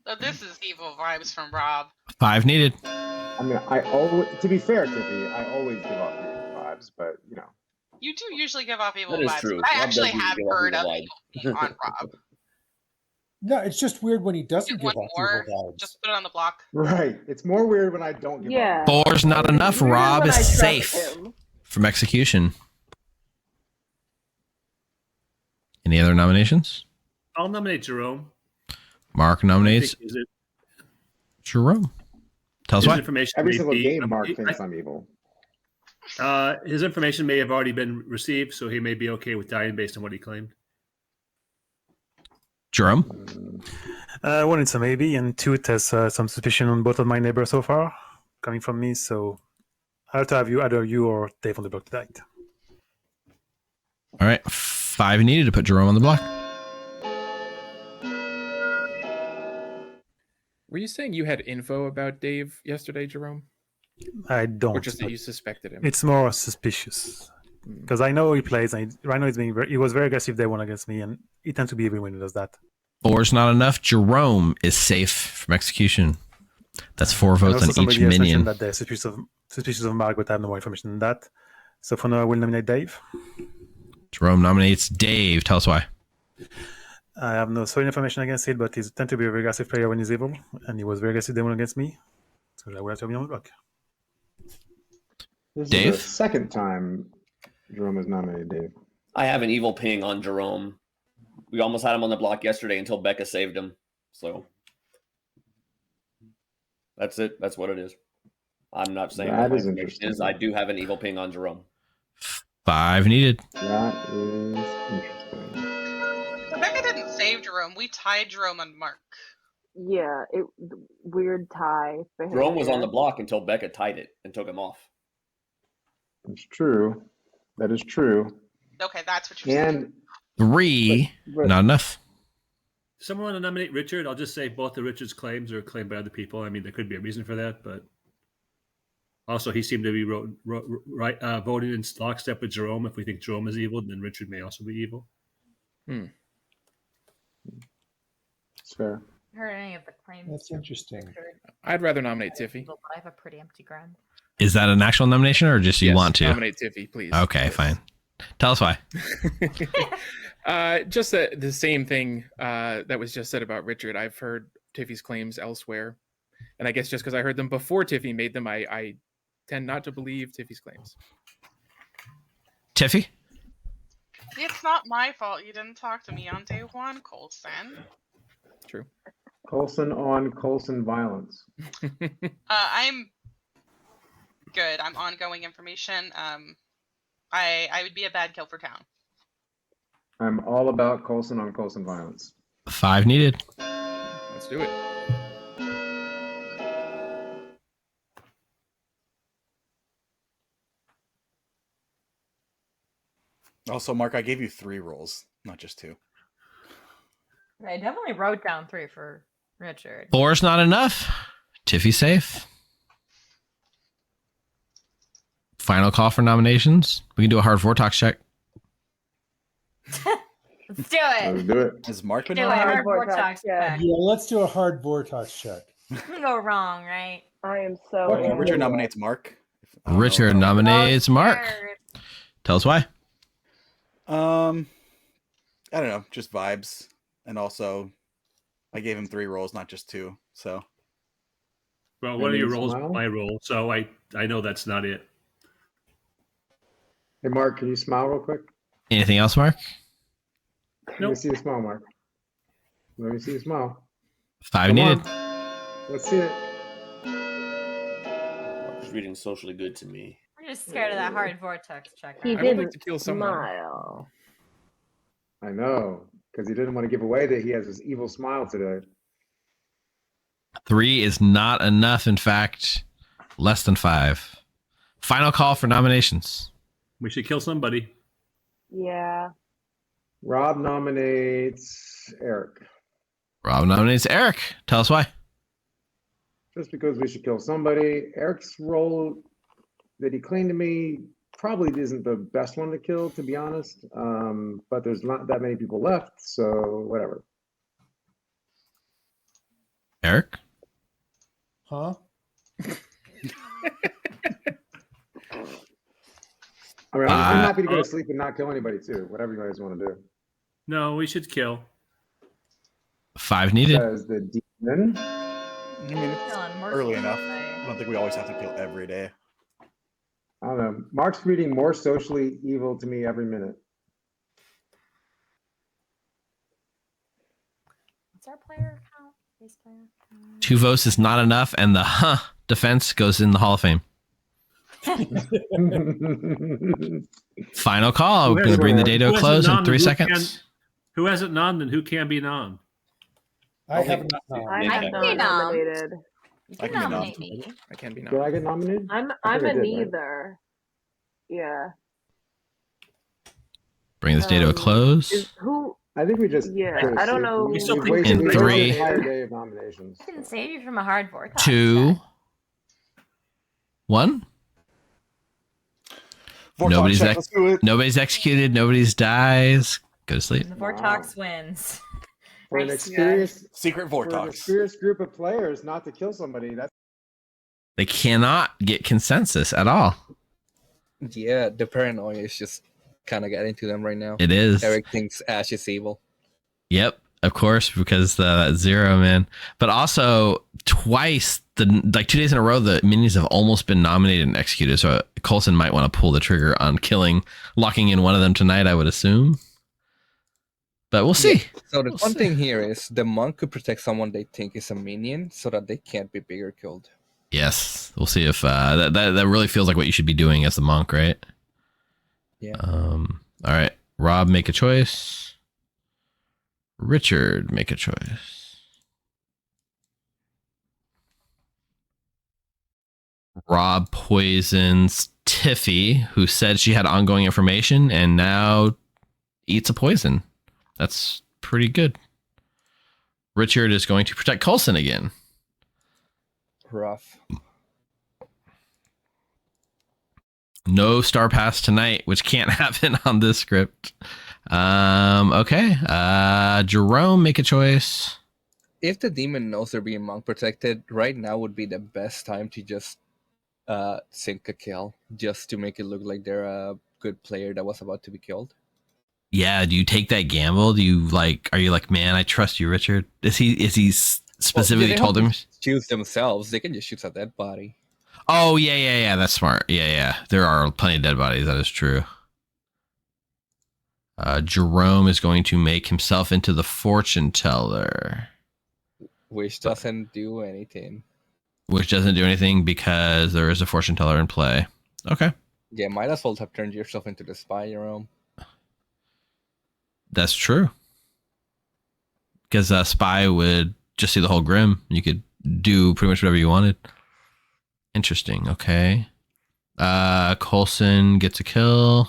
So this is evil vibes from Rob. 5 needed. I mean, to be fair, Tiffy, I always give off evil vibes, but you know. You do usually give off evil That is vibes. true. But I Rob actually does have give off heard of evil evil vibes. being on Rob. No, it's just weird when he doesn't give One off more, evil vibes. just put it on the block. Right. It's more weird when I don't give Yeah. off. 4's not enough. Weird Rob when is I trust safe him. from execution. Any other nominations? I'll nominate Jerome. Mark nominates Jerome. Tell us His why. information Every may single be- game, Mark I- thinks I'm evil. His information may have already been received, so he may be okay with dying based on what he claimed. Jerome? 1, it's a maybe, and 2, it has some suspicion on both of my neighbors so far, coming from me, so I'll have to have either you or Dave on the block tonight. All right. 5 needed to put Jerome on the block. Were you saying you had info about Dave yesterday, Jerome? I don't. Or just that but you suspected him? It's more suspicious. Because I know he plays, and right now he was very aggressive day one against me, and he tends to be evil when he does that. 4's not enough. Jerome is safe from execution. That's 4 And votes also on somebody each else minion. mentioned that they're suspicious of Mark, but I have no more information than that. So for now, I will nominate Dave. Jerome nominates Dave. Tell us why. I have no solid information against it, but he tends to be a very aggressive player when he's evil, and he was very aggressive day one against me. So I will have to be on the block. This Dave? is the second time Jerome has nominated Dave. I have an evil ping on Jerome. We almost had him on the block yesterday until Becca saved him. So that's it. That's what it is. I'm not saying That what my is information interesting. is. I do have an evil ping on Jerome. 5 needed. That is interesting. So Becca didn't save Jerome. We tied Jerome on Mark. Yeah, weird tie. Jerome was on the behavior. block until Becca tied it and took him off. It's true. That is true. Okay, that's what you're saying. And 3, not enough. Someone want to nominate Richard? I'll just say both of Richard's claims are claimed by other people. I mean, there could be a reason for that, but also he seemed to be voting in lockstep with Jerome. If we think Jerome is evil, then Richard may also be evil. it's fair. Heard any of the claims? That's interesting. I'd rather nominate Tiffy. But I have a pretty empty ground. Is that an actual nomination or just you Yes, want to? nominate Tiffy, please. Okay, fine. Tell us why. Just the same thing that was just said about Richard. I've heard Tiffy's claims elsewhere, and I guess just because I heard them before Tiffy made them, I tend not to believe Tiffy's claims. Tiffy? It's not my fault you didn't talk to me on day one, Colson. True. Coulson on Coulson violence. I'm good. I'm ongoing information. I would be a bad kill for town. I'm all about Coulson on Coulson violence. 5 needed. Let's do it. Also, Mark, I gave you 3 rolls, not just 2. I definitely wrote down 3 for Richard. 4's not enough. Tiffy safe. Final call for nominations. We can do a hard Vortox check. Let's do it. Let's do it. Has Mark been Do it. nominated? Hard Vortox check. Yeah, let's do a hard Vortox check. Can go wrong, right? I am so. Okay, Okay. Richard nominates Mark. I don't know Richard about- nominates Mark. Tell us why. I don't know, just vibes, and also I gave him 3 rolls, not just 2. So, Well, one of your rolls Smile? was my roll, so I know that's not it. Hey, Mark, can you smile real quick? Anything else, Mark? Let me see a smile, Mark. Let me see a smile. 5 Come needed. on. Let's see it. He's reading socially good to me. We're just scared of that hard vortex check. He I would like didn't to kill someone. smile. I know, because he didn't want to give away that he has this evil smile today. 3 is not enough. In fact, less than 5. Final call for nominations. We should kill somebody. Yeah. Rob nominates Eric. Rob nominates Eric. Tell us why. Just because we should kill somebody. Eric's role that he claimed to me probably isn't the best one to kill, to be honest. But there's not that many people left, so whatever. Eric? Huh? I mean, I'm happy to go to sleep and not kill anybody too. Whatever you guys want to do. No, we should kill. 5 needed. Says the demon. I mean, it's early enough. I don't think we always have to kill every day. I don't know. Mark's reading more socially evil to me every minute. What's our player count? Base player count? 2 votes is not enough, and the defense goes in the Hall of Fame. Final call. We're going to bring the day to a close in 3 seconds. Who hasn't non and who can be non? I have not. I I have can not be nom. nominated. You I can can be nominate me. I can be Did nominated. I get nominated? I'm think a I did, right? neither. Yeah. Bring this day to a close. Who? I think we just. Yeah, go to I don't sleep. know. We still wasted In we wasted 3. an entire day of nominations. I can save you from a hard vortex. 2, 1. Vortex Nobody's check, let's do it. Nobody's executed. Nobody's dies. Go to sleep. And the vortex wins. For an Nice. experienced, Secret for an Vortex. experienced group of players, not to kill somebody. That's They cannot get consensus at all. Yeah, the paranoia is just kind of getting to them right now. It is. Eric thinks Ash is evil. Yep, of course, because that 0, man. But also twice, 2 days in a row, the minions have almost been nominated and executed. So Coulson might want to pull the trigger on locking in one of them tonight, I would assume. But we'll see. So the fun thing here is the monk could protect someone they think is a minion so that they can't be bigger killed. Yes, we'll see if that really feels like what you should be doing as the monk, right? Yeah. All right, Rob, make a choice. Richard, make a choice. Rob poisons Tiffy, who said she had ongoing information and now eats a poison. That's pretty good. Richard is going to protect Coulson again. Rough. No star pass tonight, which can't happen on this script. Okay. Jerome, make a choice. If the demon knows they're being monk protected, right now would be the best time to just sink a kill, just to make it look like they're a good player that was about to be killed. Yeah, do you take that gamble? Do you are you like, man, I trust you, Richard? Is he specifically told him? Choose themselves. They can just shoot a dead body. Oh, yeah. That's smart. Yeah. There are plenty of dead bodies. That is true. Jerome is going to make himself into the fortune teller. Which doesn't do anything. Which doesn't do anything because there is a fortune teller in play. Okay. Yeah, might as well have turned yourself into the spy, Jerome. That's true. Because spy would just see the whole Grim. You could do pretty much whatever you wanted. Interesting. Okay. Coulson gets a kill.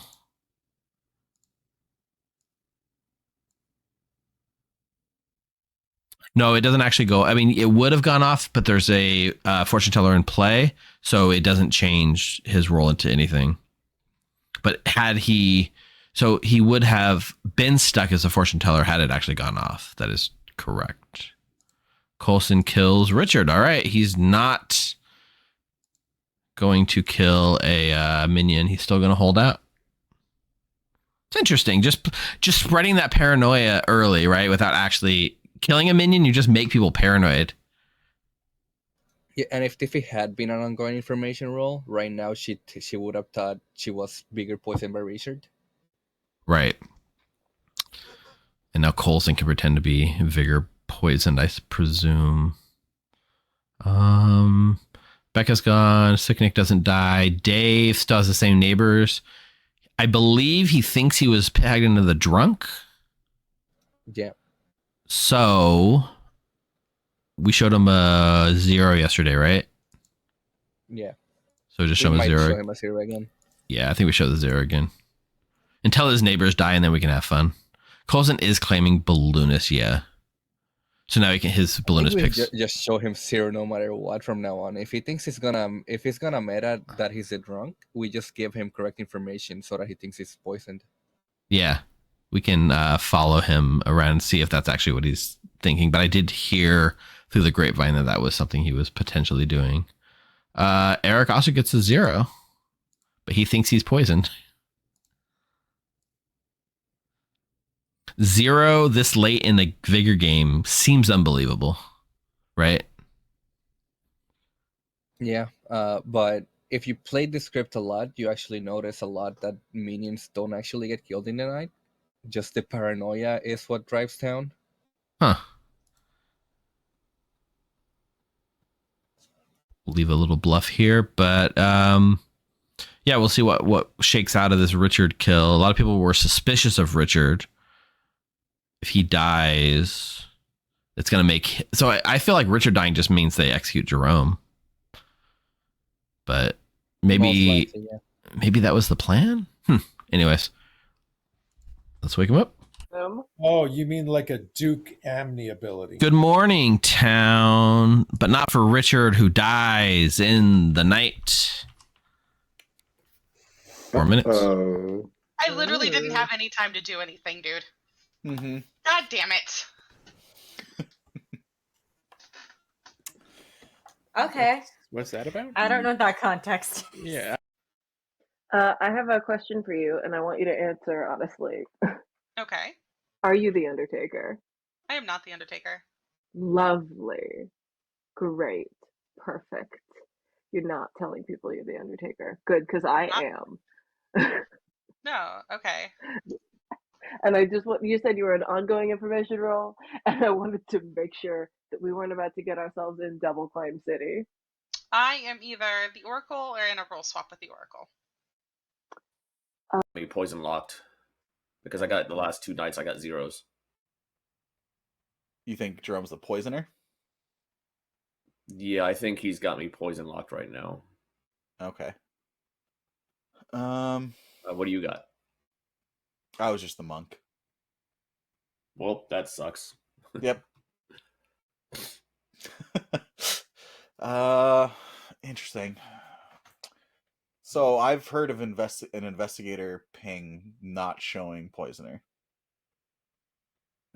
No, it doesn't actually go. I mean, it would have gone off, but there's a fortune teller in play, so it doesn't change his role into anything. But so he would have been stuck as a fortune teller had it actually gone off. That is correct. Coulson kills Richard. All right, he's not going to kill a minion. He's still going to hold out. It's interesting. Just spreading that paranoia early, right? Without actually killing a minion, you just make people paranoid. Yeah, and if Tiffy had been an ongoing information role, right now she would have thought she was bigger poisoned by Richard. Right. And now Coulson can pretend to be Vigor poisoned, I presume. Becca's gone. Sicknick doesn't die. Dave still has the same neighbors. I believe he thinks he was pegged into the drunk. Yeah. So we showed him a 0 yesterday, right? Yeah. So just We show him a might 0. show him a 0 again. Yeah, I think we show the 0 again. Until his neighbors die, and then we can have fun. Coulson is claiming Balloonist, yeah. So now he can his Balloonist we picks. just show him 0 no matter what from now on. If he thinks he's gonna meta that he's a drunk, we just give him correct information so that he thinks he's poisoned. Yeah, we can follow him around and see if that's actually what he's thinking. But I did hear through the grapevine that that was something he was potentially doing. Eric also gets a 0, but he thinks he's poisoned. 0 this late in the Vigor game seems unbelievable, right? Yeah, but if you played the script a lot, you actually notice a lot that minions don't actually get killed in the night. Just the paranoia is what drives town. Huh. We'll leave a little bluff here, but yeah, we'll see what shakes out of this Richard kill. A lot of people were suspicious of Richard. If he dies, it's going to make... So I feel like Richard dying just means they execute Jerome. But maybe Likely, yeah. maybe that was the plan? Anyways, let's wake him up. Oh, you mean like a Duke Amni ability? Good morning, town. But not for Richard, who dies in the night. 4 minutes. I literally didn't have any time to do anything, dude. Mm-hmm. God damn it. Okay. What's that about? I don't know that context. Yeah. I have a question for you, and I want you to answer honestly. Okay. Are you the Undertaker? I am not the Undertaker. Lovely. Great. Perfect. You're not telling people you're the Undertaker. Good, because I am. No, okay. And you said you were an ongoing information role, and I wanted to make sure that we weren't about to get ourselves in double claim city. I am either the Oracle or in a role swap with the Oracle. Maybe poison locked. Because I got the last 2 nights, I got 0s. You think Jerome's the poisoner? Yeah, I think he's got me poison locked right now. Okay. What do you got? I was just the monk. Well, that sucks. Yep. Interesting. So I've heard of an investigator ping not showing poisoner.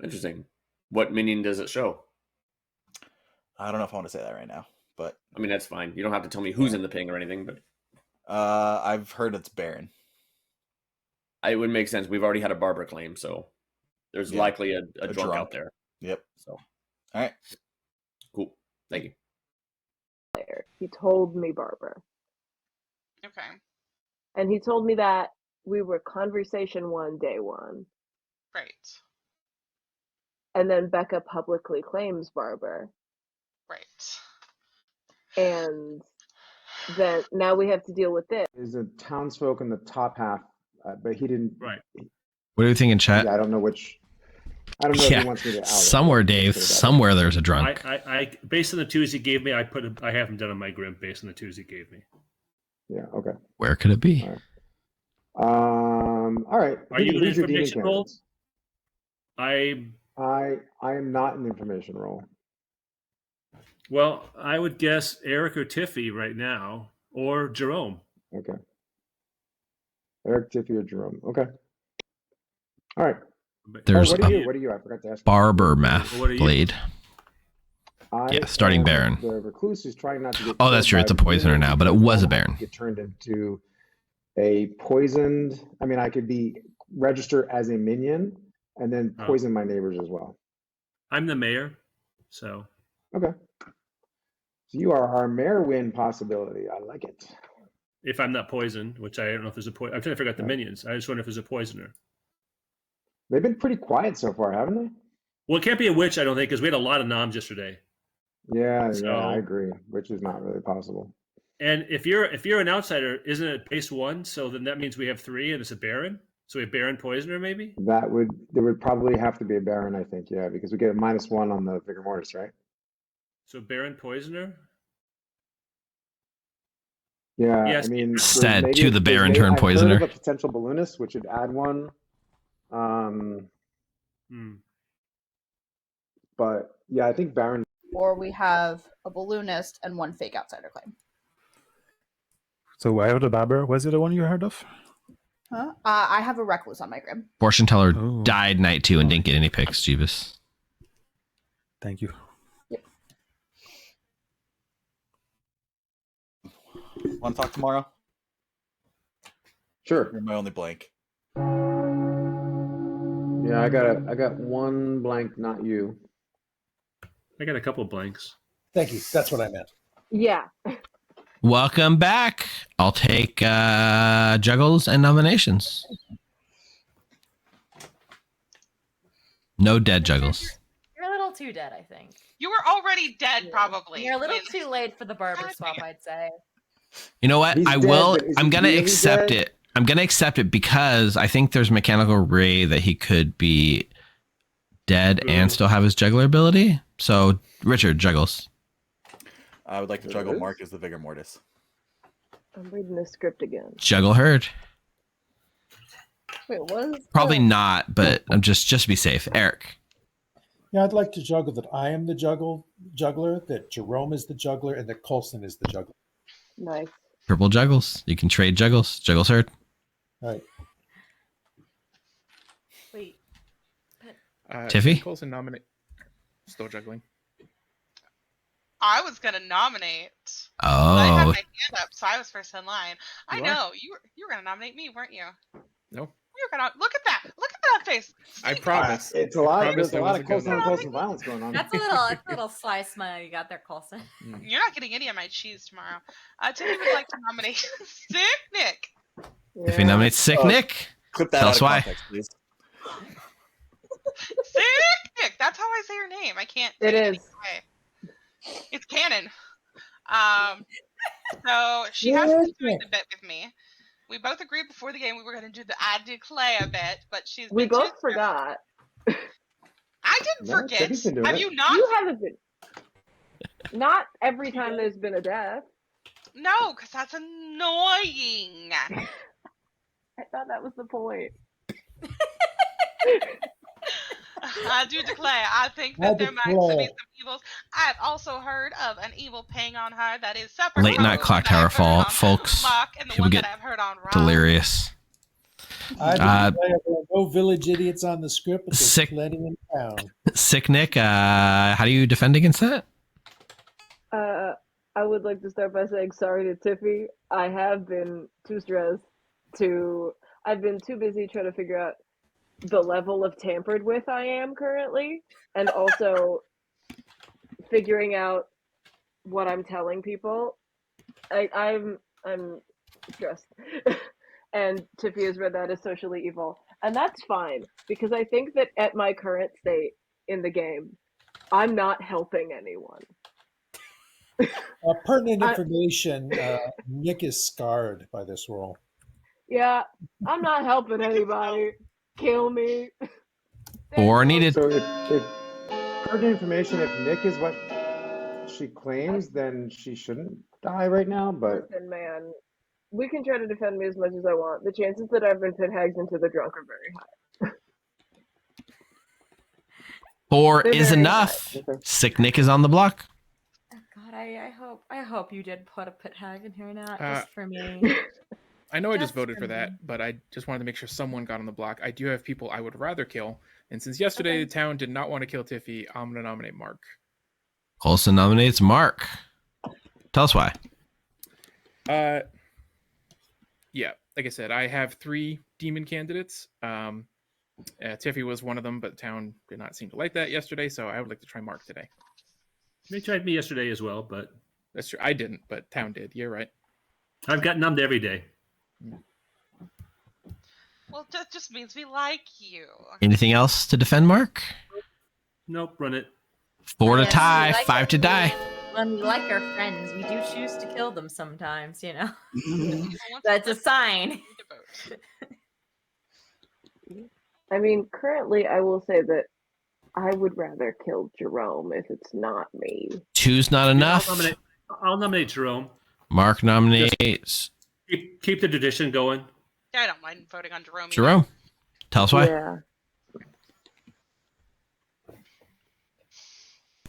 Interesting. What minion does it show? I don't know if I want to say that right now, but I mean that's fine. You don't have to tell me who's in the ping or anything, but I've heard it's Baron. It would make sense. We've already had a barber claim, so there's likely a drunk out there. Yep. So, all right. Cool. Thank you. He told me Barbara. Okay. And he told me that we were conversation 1, day 1. Right. And then Becca publicly claims Barbara. Right. And then now we have to deal with this. There's a townsfolk in the top half, but he didn't. Right. What do you think in chat? Yeah, I don't know which. I don't know if he wants me to out it. Somewhere, Dave. Somewhere there's a drunk. I based on the 2s he gave me, I have him done on my Grim based on the 2s he gave me. Yeah. Okay. Where could it be? All right. Are you an Who's your demon information role? candidates? I am not an information role. Well, I would guess Eric or Tiffy right now, or Jerome. Okay. Eric, Tiffy, or Jerome. Okay. All right. There's what are you? I forgot to ask. Barber math What are you? blade. Yeah, starting am Baron. The recluse is trying not to get. Oh, that's true. killed It's a by the poisoner minion now, but it because was a then I Baron. could get turned into a poisoned. I mean, I could be register as a minion and then poison my neighbors as well. I'm the mayor, so. Okay. So you are our mayor win possibility. I like it. If I'm not poisoned, which I don't know if there's a I'm trying to figure out the minions. I just wonder if there's a poisoner. They've been pretty quiet so far, haven't they? Well, it can't be a witch, I don't think, because we had a lot of noms yesterday. Yeah, So- yeah, I agree. Which is not really possible. And if you're an outsider, isn't it base 1? So then that means we have 3, and it's a Baron. So we have Baron Poisoner, maybe. There would probably have to be a Baron, I think, yeah, because we get a -1 on the Vigormortis, right? So Baron Poisoner. Yeah, Yes. I mean, Said maybe- to the there's Baron maybe- turn I've heard poisoner. of a potential balloonist, which would add 1. But yeah, I think Baron. Or we have a balloonist and 1 fake outsider claim. So I heard the barber. Was it the one you heard of? Huh? I have a recluse on my grim. Fortune teller Oh. died night 2 and didn't get any picks, Jeebus. Thank you. Want to talk tomorrow? Sure. You're my only blank. Yeah, I got 1 blank, not you. I got a couple blanks. Thank you. That's what I meant. Yeah. Welcome back. I'll take juggles and nominations. No dead juggles. You're a little too dead, I think. You were already dead, probably. You're a little I mean, too late for the barber swap, I'd say. You know what? He's I dead, will. but is I'm he gonna really accept dead? it. I'm gonna accept it because I think there's mechanical ray that he could be dead and still have his juggler ability. So Richard juggles. I would like to juggle Mark as the Vigormortis. I'm reading the script again. Juggle herd. Wait, what? Probably not, but I'm just to be safe. Eric. Yeah, I'd like to juggle that I am the juggler, that Jerome is the juggler, and that Coulson is the juggler. Nice. Triple juggles. You can trade juggles. Juggles herd. All right. Wait. Tiffy? Coulson nominate. Still juggling. I was gonna nominate. I had Oh, my hand up, so I was first in line. I You are? know you were gonna nominate me, weren't you? No, You were gonna look at that. Look at that face. I Sneak promise. It's a lot. Promise There's a I lot of wasn't gonna close on nominate. close violence going on. That's a little sly smile you got there, Coulson. You're not getting any of my cheese tomorrow. Tiffany would like to nominate Sick Nick. if he nominates Sick Oh. Nick, Clip that Tell out us of why. context, please. Sick Nick. That's how I say your name. I can't. It say any is. other way. It's canon. So she has been doing the bet with me. We both agreed before the game we were going to do the I declare bet, but she's We been too both forgot. I didn't No, forget. Tiffy's been doing Have it. you not? You haven't been. Not every time there's been a death. No, because that's annoying. I thought that was the point. I do declare. I think that there might be some evils. I've also heard of an evil paying on her that is separate. late from night the clock one that I've tower heard fall, on folks. Locke and the People one get that I've heard on Rob. delirious. I Uh, declare there are no village idiots on the script, but there's Sick- plenty in town. Sick Nick. How do you defend against that? I would like to start by saying sorry to Tiffy. I have been too stressed I've been too busy trying to figure out the level of tampered with I am currently, and also figuring out what I'm telling people. I'm stressed. And Tiffy has read that as socially evil. And that's fine, because I think that at my current state in the game, I'm not helping anyone. Pertinent information, Nick is scarred by this role. Yeah, I'm not helping anybody. Kill me. Or needed. So if pertinent information, if Nick is what she claims, then she shouldn't die right now. But Listen, man, we can try to defend me as much as I want. The chances that I've been pit hagged into the drunk are very high. 4 They're is very enough. Okay. Sick Nick is on the block. Oh, God, I hope you did put a pit hag in here, not Uh, just for me. I know I just Just voted for for me. that, but I just wanted to make sure someone got on the block. I do have people I would rather kill, and since yesterday Okay. the town did not want to kill Tiffy, I'm going to nominate Mark. Coulson nominates Mark. Tell us why. Yeah, like I said, I have 3 demon candidates. Tiffy was one of them, but town did not seem to like that yesterday, so I would like to try Mark today. They tried me yesterday as well, but That's true. I didn't, but town did. You're right. I've got numbed every day. Well, that just means we like you. Anything else to defend Mark? Nope, run it. 4 to Yes, tie, we like 5 to die. When we like our friends, we do choose to kill them sometimes, you know. Once That's a it's sign. to vote. I mean, currently, I will say that I would rather kill Jerome if it's not me. 2's not enough. I'll nominate Jerome. Mark nominates Keep the tradition going. Yeah, I don't mind voting on Jerome. either. Jerome. Tell us why. Yeah.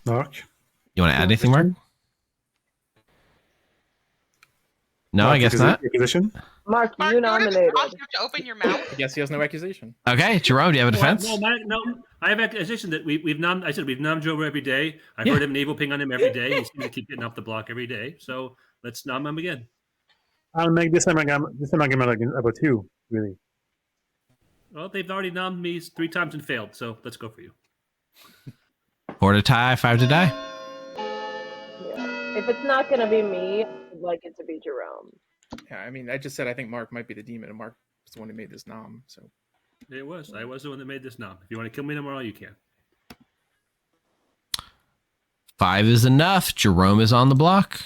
Mark? You want to add anything, Mark? No, I guess not. Accusation? Mark, Mark, you you have nominated. to open your mouth. I guess he has no accusation. Okay, Jerome, do you have a defense? No, I have accusation that we've nommed. I said we've nommed Joe every day. I've Yeah. heard him an evil ping on him every day. He seems to keep getting off the block every day. So let's nom him again. I'll make this time argument about you, really. Well, they've already nommed me 3 times and failed, so let's go for you. 4 to tie, 5 to die. Yeah. If it's not going to be me, I'd like it to be Jerome. Yeah, I mean, I just said I think Mark might be the demon, and Mark was the one who made this nom. So It was. I was the one that made this nom. If you want to kill me tomorrow, you can. 5 is enough. Jerome is on the block.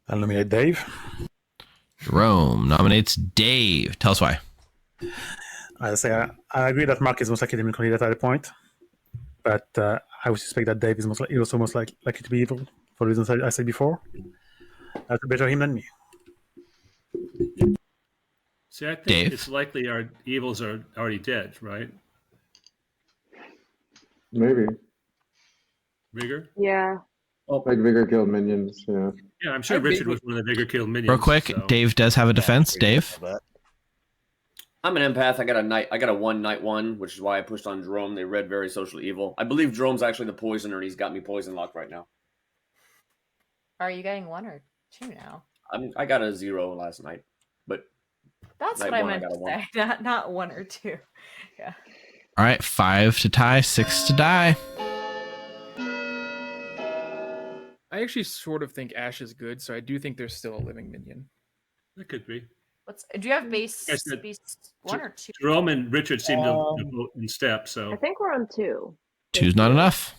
I'll nominate Dave. Jerome nominates Dave. Tell us why. I'll say I agree that Mark is most likely the demon candidate at a point, but I would suspect that Dave is also most likely to be evil for the reasons I said before. That's better him than me. See, I think Dave? it's likely our evils are already dead, right? Maybe. Vigor? Yeah. Like Vigor killed minions, yeah. Yeah, I'm sure I Richard think- was one of the Vigor killed minions. Real quick, so- Dave does have a defense. Dave? I'm an empath. I got a 1 night 1, which is why I pushed on Jerome. They read very socially evil. I believe Jerome's actually the poisoner, and he's got me poison locked right now. Are you getting 1 or 2 now? I got a 0 last night, but That's Night what I one, I meant got to a 1. say. Not 1 or 2. Yeah. All right, 5 to tie, 6 to die. I actually sort of think Ash is good, so I do think there's still a living minion. That could be. Do you have base I said- 1 or 2? Jerome and Richard seem to vote in step, so I think we're on 2. 2's not enough.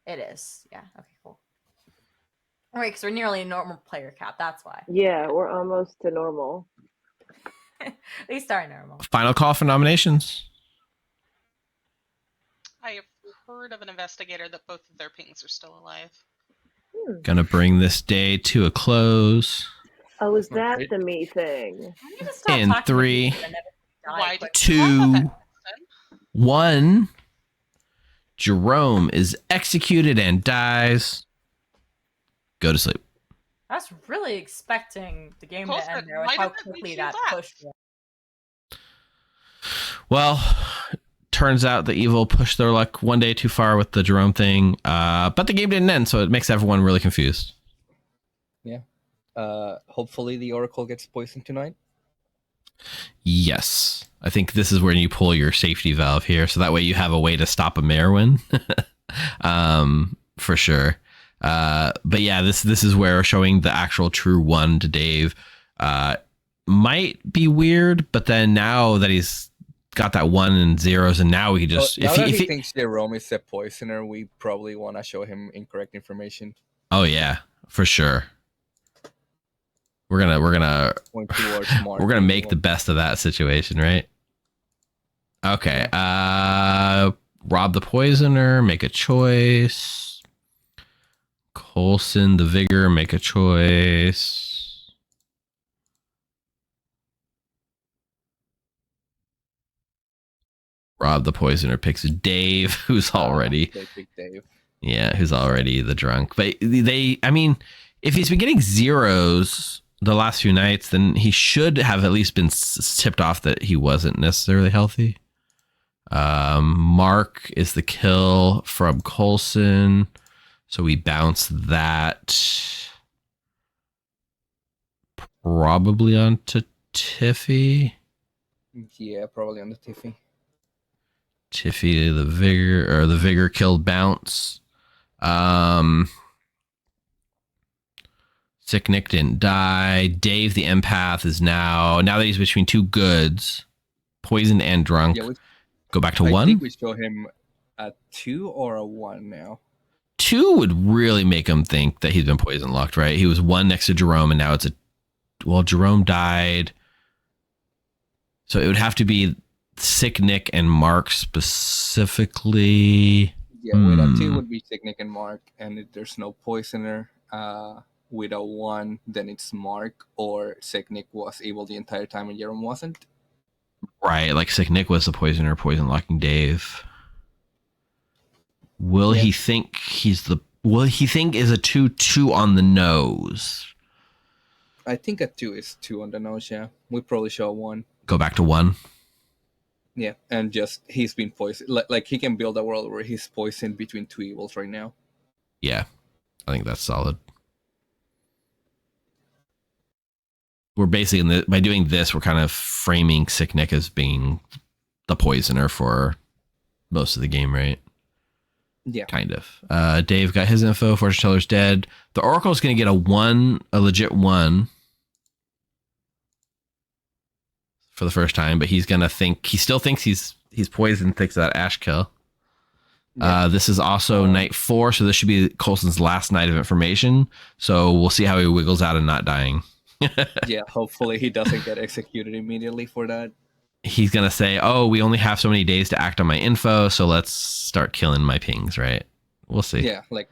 It is. Yeah. Okay. Cool. All right, because we're nearly a normal player cap. That's why. Yeah, we're almost to normal. They start normal. Final call for nominations. I have heard of an investigator that both of their pings are still alive. Gonna bring this day to a close. Oh, is not that great. the me thing? I need to stop In talking to 3, people that never die Why quick. did you talk about 2, 1. Jerome is executed and dies. Go to sleep. I was really expecting the game Coulson, to end there why with how did it quickly make that you laugh? push was. Well, turns out the evil pushed their luck one day too far with the Jerome thing, but the game didn't end, so it makes everyone really confused. Hopefully the Oracle gets poisoned tonight. Yes. I think this is where you pull your safety valve here, so that way you have a way to stop a mare win. For sure. But yeah, this is where showing the actual true 1 to Dave might be weird, but then now that he's got that 1 and 0s, and now he just Now that he thinks Jerome is a poisoner, we probably want to show him incorrect information. oh yeah, for sure. We're gonna Point towards Mark. we're gonna make the best of that situation, right? Okay. Rob the poisoner, make a choice. Coulson the vigor, make a choice. Rob the poisoner picks Dave, who's already They picked Dave. who's already the drunk. But I mean, if he's been getting 0s the last few nights, then he should have at least been tipped off that he wasn't necessarily healthy. Mark is the kill from Coulson. So we bounce that probably onto Tiffy. Yeah, probably on the Tiffy. Tiffy, the vigor killed bounce. Sick Nick didn't die. Dave, the empath, is now that he's between two goods, poisoned and drunk. Yeah, go back to I 1. think we show him a 2 or a 1 now. 2 would really make him think that he's been poison locked, right? He was 1 next to Jerome, and now it's Jerome died. So it would have to be Sick Nick and Mark specifically. Yeah, with a 2 would be Sick Nick and Mark, and if there's no poisoner, with a 1, then it's Mark, or Sick Nick was able the entire time and Jerome wasn't. Right, like Sick Nick was the poisoner, poison locking Dave. Will he think is a 2 on the nose? I think a 2 is 2 on the nose, yeah. We probably show a 1. Go back to 1. Yeah, and just he's been poisoned. Like he can build a world where he's poisoned between 2 evils right now. Yeah, I think that's solid. We're basically, by doing this, we're kind of framing Sick Nick as being the poisoner for most of the game, right? Yeah. Kind of. Dave got his info. Fortune teller's dead. The Oracle's going to get a legit 1 for the first time, but he's going to he still thinks he's poisoned, thinks that Ash kill. Yeah. This is also night 4, so this should be Coulson's last night of information. So we'll see how he wiggles out and not dying. Yeah, hopefully he doesn't get executed immediately for that. He's going to say, oh, we only have so many days to act on my info, so let's start killing my pings, right? We'll see. Yeah, like,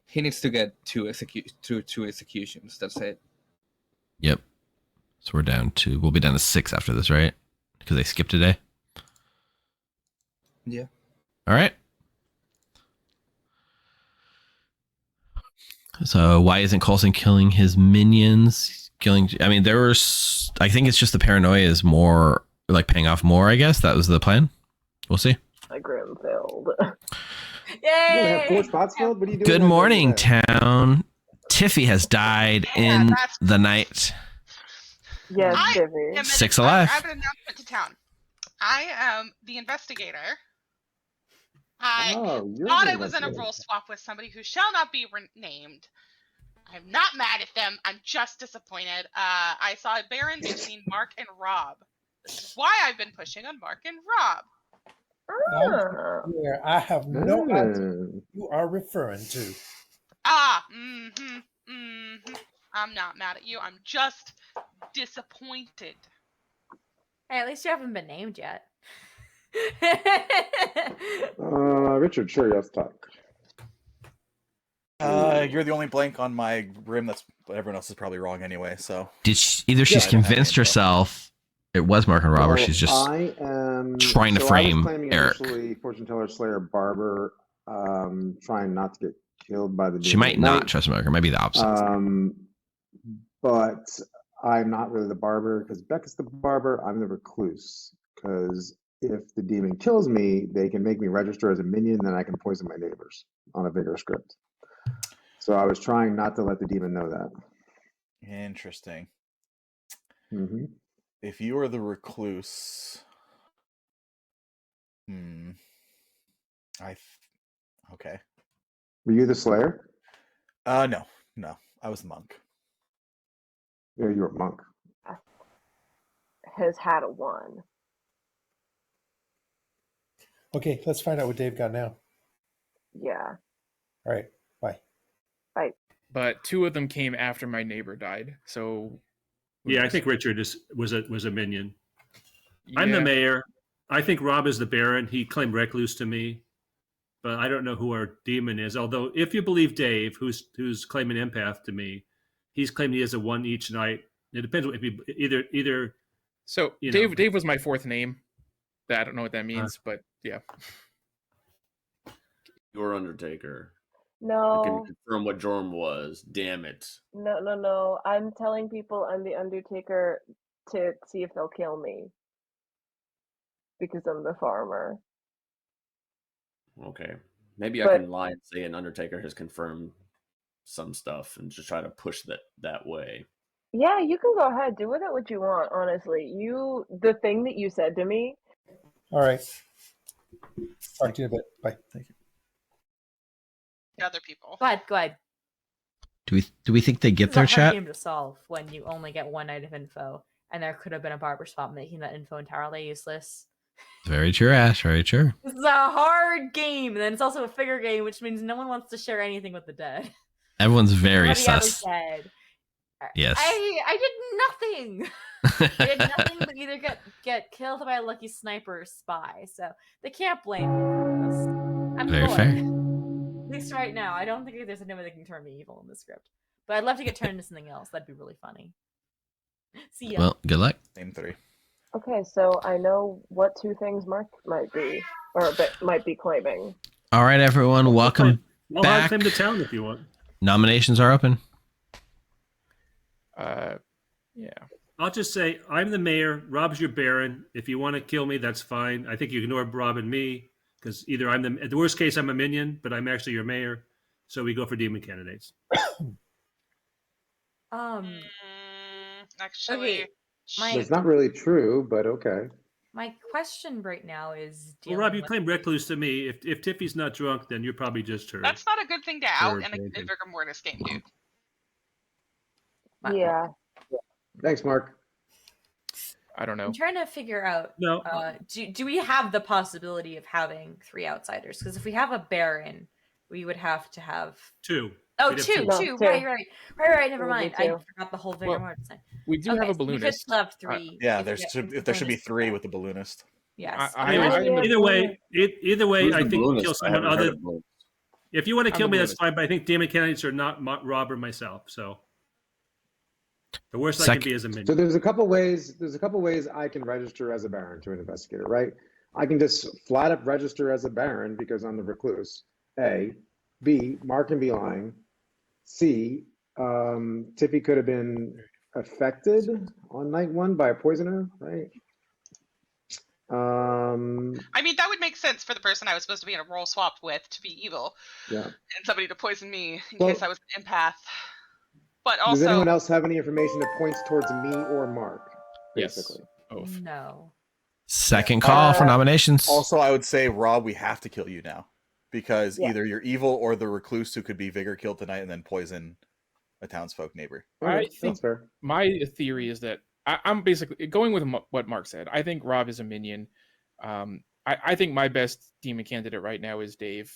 he needs to get 2 executions. That's it. Yep. So we'll be down to 6 after this, right? Because they skipped a day. Yeah. All right. So why isn't Coulson killing his minions? I think it's just the paranoia is more like paying off more, I guess. That was the plan. We'll see. My grim failed. Yay! You have 4 spots filled? What are you doing? Good morning, town. Tiffy has died in the night. Yes, Tiffy. 6 alive. I have an announcement to town. I am the investigator. I thought I was in a role swap with somebody who shall not be named. I'm not mad at them. I'm just disappointed. I saw a Baron between Mark and Rob. This is why I've been pushing on Mark and Rob. Yeah, I have no idea who you are referring to. I'm not mad at you. I'm just disappointed. Hey, at least you haven't been named yet. Richard, sure, you have to talk. You're the only blank on my rim. Everyone else is probably wrong anyway. So she's convinced herself it was Mark and Rob, or she's just trying to frame Eric. Initially, Fortune Teller, Slayer, Barber, trying not to get killed by the. She might not trust Mark, or maybe the opposite. But I'm not really the Barber because Becca's the Barber. I'm the Recluse because if the demon kills me, they can make me register as a minion, then I can poison my neighbors on a Vigor script. So I was trying not to let the demon know that. Interesting. Mm-hmm. If you are the Recluse, okay. Were you the Slayer? No, I was the monk. Yeah, you were a monk. Has had a 1. Okay, let's find out what Dave got now. Yeah. All right, bye. Bye. But 2 of them came after my neighbor died. So yeah, I think Richard was a minion. Yeah. I'm the mayor. I think Rob is the Baron. He claimed recluse to me, but I don't know who our demon is. Although, if you believe Dave, who's claiming empath to me, he's claimed he has a 1 each night. It depends if he either. So Dave was my 4th name. I don't know what that means, but yeah. Your Undertaker. No. I can confirm what Jorm was. Damn it. No. I'm telling people I'm the Undertaker to see if they'll kill me. because I'm the farmer. Okay. Maybe I But- can lie and say an Undertaker has confirmed some stuff and just try to push that way. Yeah, you can go ahead. Do with it what you want, honestly. The thing that you said to me. All right. Talk to you in a bit. Bye. Thank you. Other people. Go ahead. Do we think they get It's their a hard chat? game to solve when you only get one night of info, and there could have been a barber swap making that info entirely useless. Very true, Ash. Very true. This is a hard game, and then it's also a figure game, which means no one wants to share anything with the dead. Everyone's very Everybody else sus. dead. Yes. I did nothing. I did nothing but either get killed by a lucky sniper or spy, so they can't blame me for this. I'm Very good. fair. At least right now, I don't think there's anyone that can turn me evil in this script. But I'd love to get turned into something else. That'd be really funny. See ya. Well, good luck. Same 3. Okay, so I know what 2 things Mark might be, or might be claiming. All right, everyone. Welcome I'll back. claim the town if you want. Nominations are open. Yeah. I'll just say I'm the mayor. Rob's your baron. If you want to kill me, that's fine. I think you ignore Rob and me because either at the worst case I'm a minion, but I'm actually your mayor. So we go for demon candidates. Actually, Okay, That's not really true, but okay. my question right now is Well, Rob, you claim recluse to me. If Tiffy's not drunk, then you're probably just her. that's not a good thing to out Third in a painting. Vigormortis game, dude. Yeah. Thanks, Mark. I don't know. I'm trying to figure out. No. Do we have the possibility of having 3 outsiders? Because if we have a baron, we would have to have 2. Oh, We'd have 2. No, 2. two. Right. Never It would mind. be I 2. forgot the whole Well, Vigormortis thing. We do have a So we could balloonist. still have 3. Yeah, if there should be 3 with the balloonist. Yes. Either way, Who's I the think balloonist? kill I someone haven't heard other. of balloonist. If you want to I'm kill the me, that's balloonist. fine. But I think demon candidates are not Rob or myself. So the worst I Second. can be is a minion. So there's a couple ways I can register as a baron to an investigator, right? I can just flat up register as a baron because I'm the recluse. A. B. Mark can be lying. C. Tiffy could have been affected on night 1 by a poisoner, right? I mean, that would make sense for the person I was supposed to be in a role swap with to be evil, Yeah. and somebody to poison me in Well- case I was an empath. But Does also, anyone else have any information that points towards me or Mark? Yes. Basically. Both. No. Second call for nominations. Also, I would say, Rob, we have to kill you now because Yeah. either you're evil or the recluse who could be Vigor killed tonight and then poison a townsfolk neighbor. Okay, I think that's fair. my theory is that I'm basically going with what Mark said. I think Rob is a minion. I think my best demon candidate right now is Dave.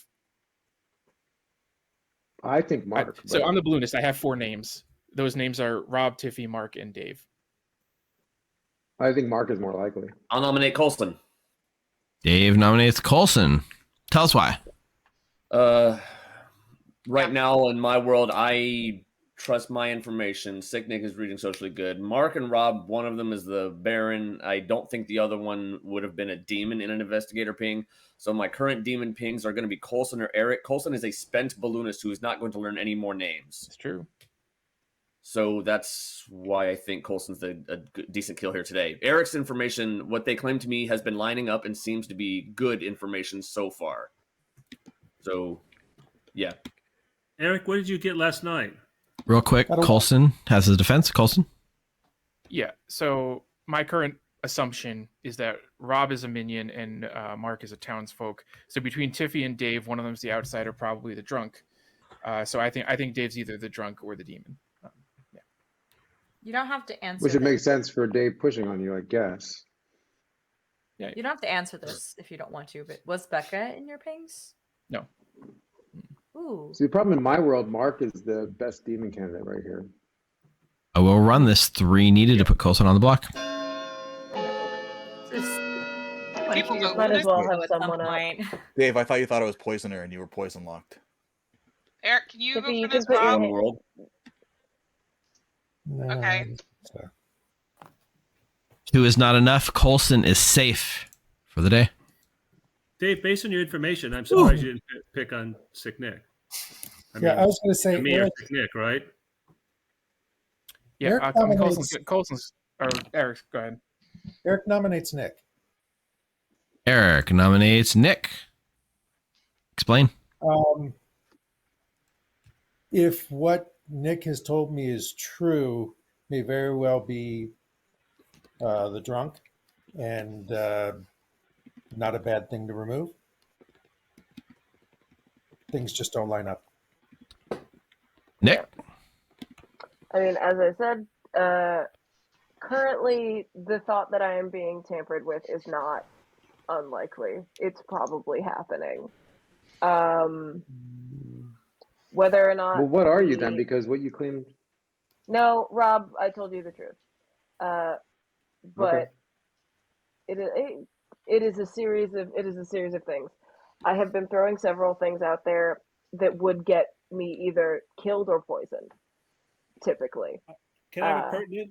I think Mark. So but- I'm the balloonist. I have 4 names. Those names are Rob, Tiffy, Mark, and Dave. I think Mark is more likely. I'll nominate Colston. Dave nominates Coulson. Tell us why. Right now in my world, I trust my information. Sick Nick is reading socially good. Mark and Rob, one of them is the Baron. I don't think the other one would have been a demon in an investigator ping. So my current demon pings are going to be Coulson or Eric. Coulson is a spent balloonist who is not going to learn any more names. It's true. So that's why I think Coulson's a decent kill here today. Eric's information, what they claim to me, has been lining up and seems to be good information so far. So, yeah. Eric, what did you get last night? Real quick, Coulson has his defense. Coulson? Yeah. So my current assumption is that Rob is a minion and Mark is a townsfolk. So between Tiffy and Dave, one of them's the outsider, probably the drunk. So I think Dave's either the drunk or the demon. Yeah. You don't have to answer. Which would this. make sense for Dave pushing on you, I guess. Yeah. You don't have to answer this if you don't want to. But was Becca in your pings? No. Ooh. See, the problem in my world, Mark is the best demon candidate right here. I will run this. 3 needed to put Coulson on the block. People You vote might for as well this. have someone up. Dave, I thought you thought it was poisoner and you were poison locked. Eric, can you Tiffy, go you for can this, put your Rob? hand- World. Okay. 2 is not enough. Coulson is safe for the day. Dave, based on your information, I'm surprised you didn't pick on Sick Nick. Yeah, I was going to say, me or Eric, Sick Nick, right? Yeah. Eric Coulson's, nominates- Coulson's or Eric, go ahead. Eric nominates Nick. Eric nominates Nick. Explain. If what Nick has told me is true, may very well be the drunk, and not a bad thing to remove. Things just don't line up. Nick? I mean, as I said, currently the thought that I am being tampered with is not unlikely. It's probably happening. Whether or not. Well, what are you then? Because what you claimed. No, Rob, I told you the truth. But Okay. it is a series of things. I have been throwing several things out there that would get me either killed or poisoned. Typically. Can I have a pertinent?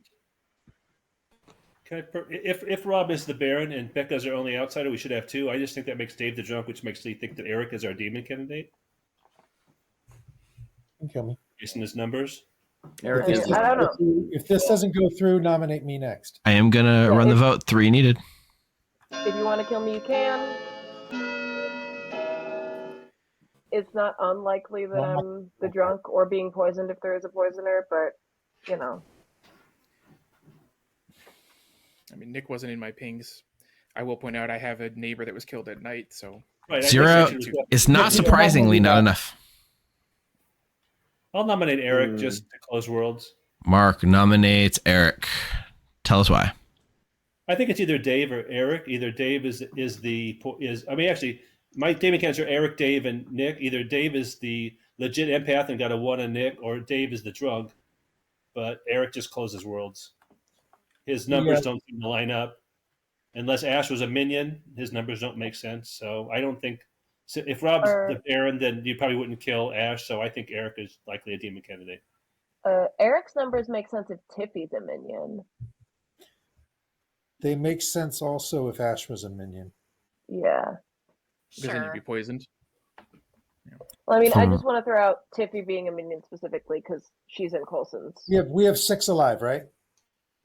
If Rob is the Baron and Becca's our only outsider, we should have two. I just think that makes Dave the drunk, which makes me think that Eric is our demon candidate. You can kill me. Based on his numbers. I don't know. If this doesn't go through, nominate me next. I am going to run the vote. 3 needed. If you want to kill me, you can. It's not unlikely that I'm the drunk or being poisoned if there is a poisoner, but, you know. I mean, Nick wasn't in my pings. I will point out I have a neighbor that was killed at night, so... Right, 0 is not surprisingly not enough. I'll nominate Eric just to close worlds. Mark nominates Eric. Tell us why. I think it's either Dave or Eric. Either Dave is actually my demon candidates are Eric, Dave, and Nick. Either Dave is the legit empath and got a 1 on Nick, or Dave is the drug. But Eric just closes worlds. His numbers don't seem to line up. Unless Ash was a minion, his numbers don't make sense. So I don't think if Rob's the Baron, then you probably wouldn't kill Ash. So I think Eric is likely a demon candidate. Eric's numbers make sense if Tiffy's a minion. They make sense also if Ash was a minion. Yeah. Because then you'd be poisoned. Well, I mean, I just want to throw out Tiffy being a minion specifically because she's in Coulson's. We have 6 alive, right?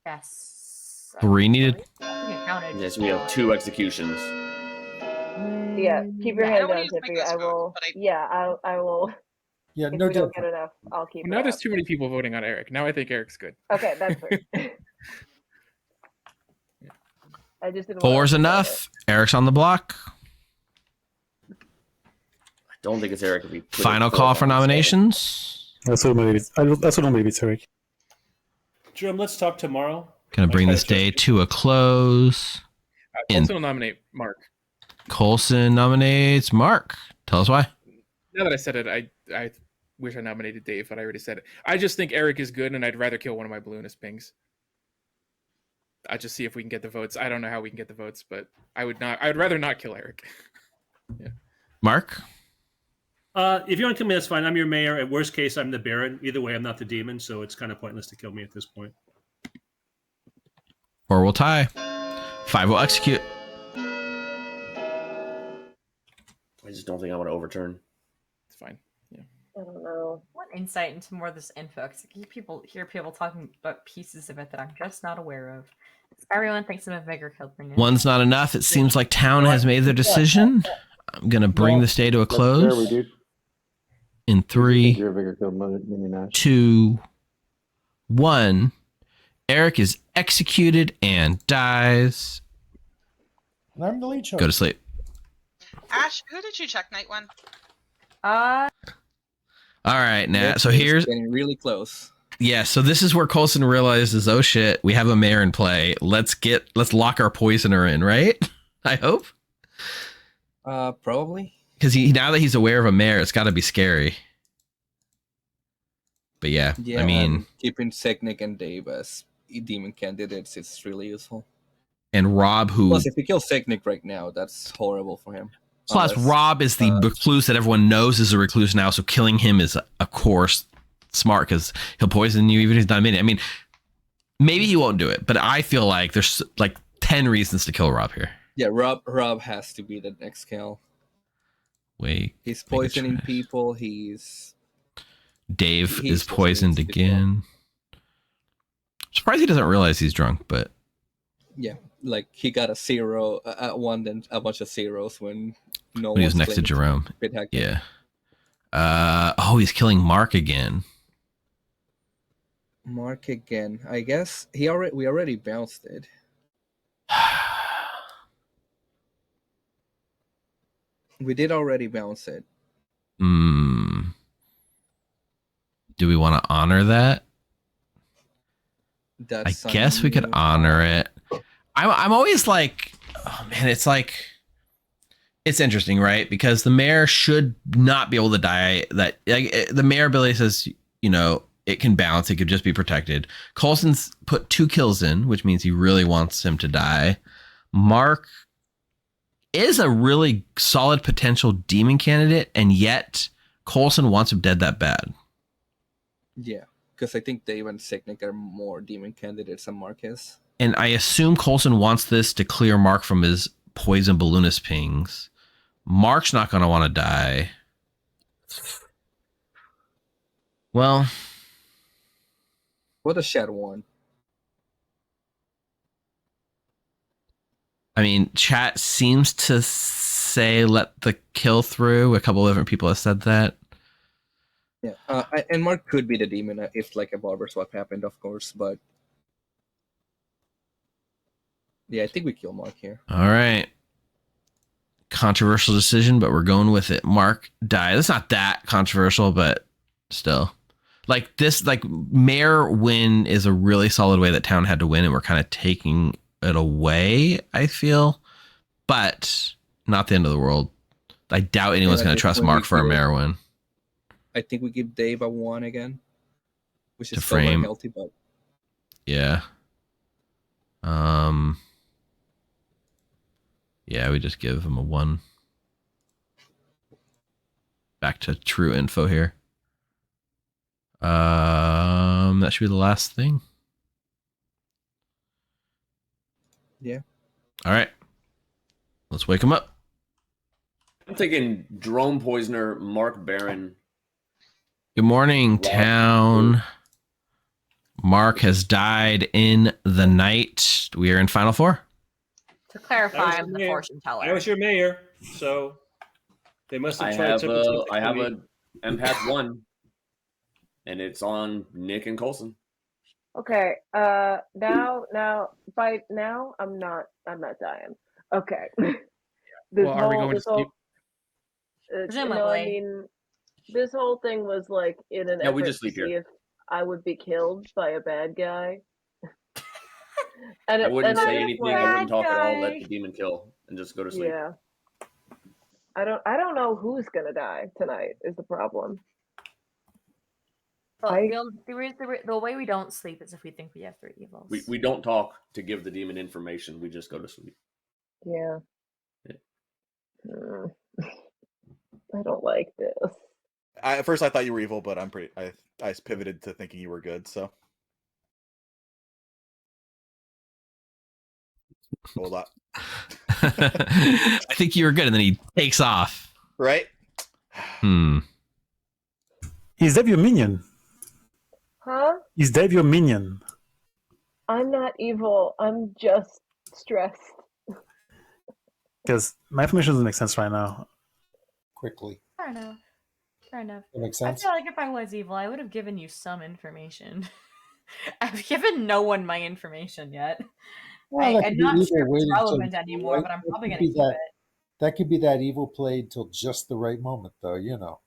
Yes. 3 needed. Yes, we have 2 executions. Yeah, keep your hand down, Tiffy. I will. I will. Yeah, if no we deal. don't get enough, I'll keep. Now there's too many people voting on Eric. Now I think Eric's good. Okay, that's fair. I just didn't. 4's enough. Eric's on the block. I don't think it's Eric. If we Final call for nominations. That's what maybe it's Eric. Jerome, let's talk tomorrow. Gonna bring this day to a close. Coulson will nominate Mark. Coulson nominates Mark. Tell us why. Now that I said it, I wish I nominated Dave, but I already said it. I just think Eric is good, and I'd rather kill one of my balloonist pings. I'll just see if we can get the votes. I don't know how we can get the votes, but I would rather not kill Eric. Yeah. Mark? If you want to kill me, that's fine. I'm your mayor. At worst case, I'm the Baron. Either way, I'm not the demon, so it's kind of pointless to kill me at this point. Or we'll tie. 5 will execute. I just don't think I want to overturn. It's fine. Yeah. I don't know. What insight into more of this info? Because I hear people talking about pieces of it that I'm just not aware of. Everyone thinks I'm a vigor killed minion. 1's not enough. It seems like town has made their decision. I'm gonna bring this day to a close. In 3, 2, 1. Eric is executed and dies. And I'm the lead show. Go to sleep. Ash, who did you check night 1? All right, Nat. So here's getting really close. Yeah, so this is where Coulson realizes, oh shit, we have a mayor in play. Let's lock our poisoner in, right? I hope. Probably. Because now that he's aware of a mayor, it's got to be scary. But yeah, I mean, keeping Seknik and Dave as demon candidates is really useful. And Rob, plus if he kills Seknik right now, that's horrible for him. Plus, Rob is the recluse that everyone knows is a recluse now, so killing him is, of course, smart because he'll poison you even if he's not a minion. I mean, maybe he won't do it, but I feel like there's like 10 reasons to kill Rob here. Yeah, Rob has to be the next kill. Wait. He's poisoning people. Dave is poisoned again. I'm surprised he doesn't realize he's drunk, but... Yeah. like he got a 0 at one, then a bunch of zeros when no When he was one's next to claimed Jerome. Hector. Yeah. He's killing Mark again. Mark again. I guess we already bounced it. We did already bounce it. Do we want to honor that? That's I guess we could honor it. I'm always like, oh man, it's like, it's interesting, right? Because the mayor should not be able to die. That like, the mayor ability says, you know, it can bounce. It could just be protected. Coulson's put 2 kills in, which means he really wants him to die. Mark is a really solid potential demon candidate, and yet Coulson wants him dead that bad. Yeah, because I think Dave and Sicknick are more demon candidates than Mark is. And I assume Coulson wants this to clear Mark from his poison balloonist pings. Mark's not going to want to die. Well, What a shed one. I mean, chat seems to say let the kill through. A couple of different people have said that. Yeah, and Mark could be the demon if like a barber swap happened, of course. But yeah, I think we kill Mark here. All right. Controversial decision, but we're going with it. Mark died. It's not that controversial, but still. Like this, like mayor win is a really solid way that town had to win, and we're kind of taking it away, I feel. But not the end of the world. I doubt anyone's going to trust Mark for a mayor win. I think we give Dave a 1 again, which is To still frame. unhealthy, but Yeah. Yeah, we just give him a 1. Back to true info here. That should be the last thing. yeah. All right. Let's wake him up. I'm thinking Drone Poisoner, Mark Barron. Good morning, town. Mark has died in the night. We are in Final Four. To clarify, I'm the fortune teller. I was your mayor, so they must have I tried have something. I have a empath 1, and it's on Nick and Coulson. Okay. Now I'm not dying. Okay. Well, are we going to sleep? No, I mean, this whole thing was like in an Yeah, we effort just to sleep see here. if I would be killed by a bad guy. And I wouldn't say at anything. point- I wouldn't talk at all. Let the demon kill and just go to sleep. Yeah. I don't know who's gonna die tonight is the problem. Well, the way we don't sleep is if we think we have 3 evils. We don't talk to give the demon information. We just go to sleep. Yeah. Yeah. I don't like this. At first, I thought you were evil, but I pivoted to thinking you were good. So, hold up. I think you were good, and then he takes off. Right? Is Dave your minion? Huh? Is Dave your minion? I'm not evil. I'm just stressed. Because my information doesn't make sense right now. Quickly. Fair enough. That makes I sense. feel like if I was evil, I would have given you some information. I've given no one my information yet. Well, that I'm could be not either sure if way it's to- relevant anymore, but I'm that probably could going to be keep that- That could be that evil played till just the right moment, though. You know.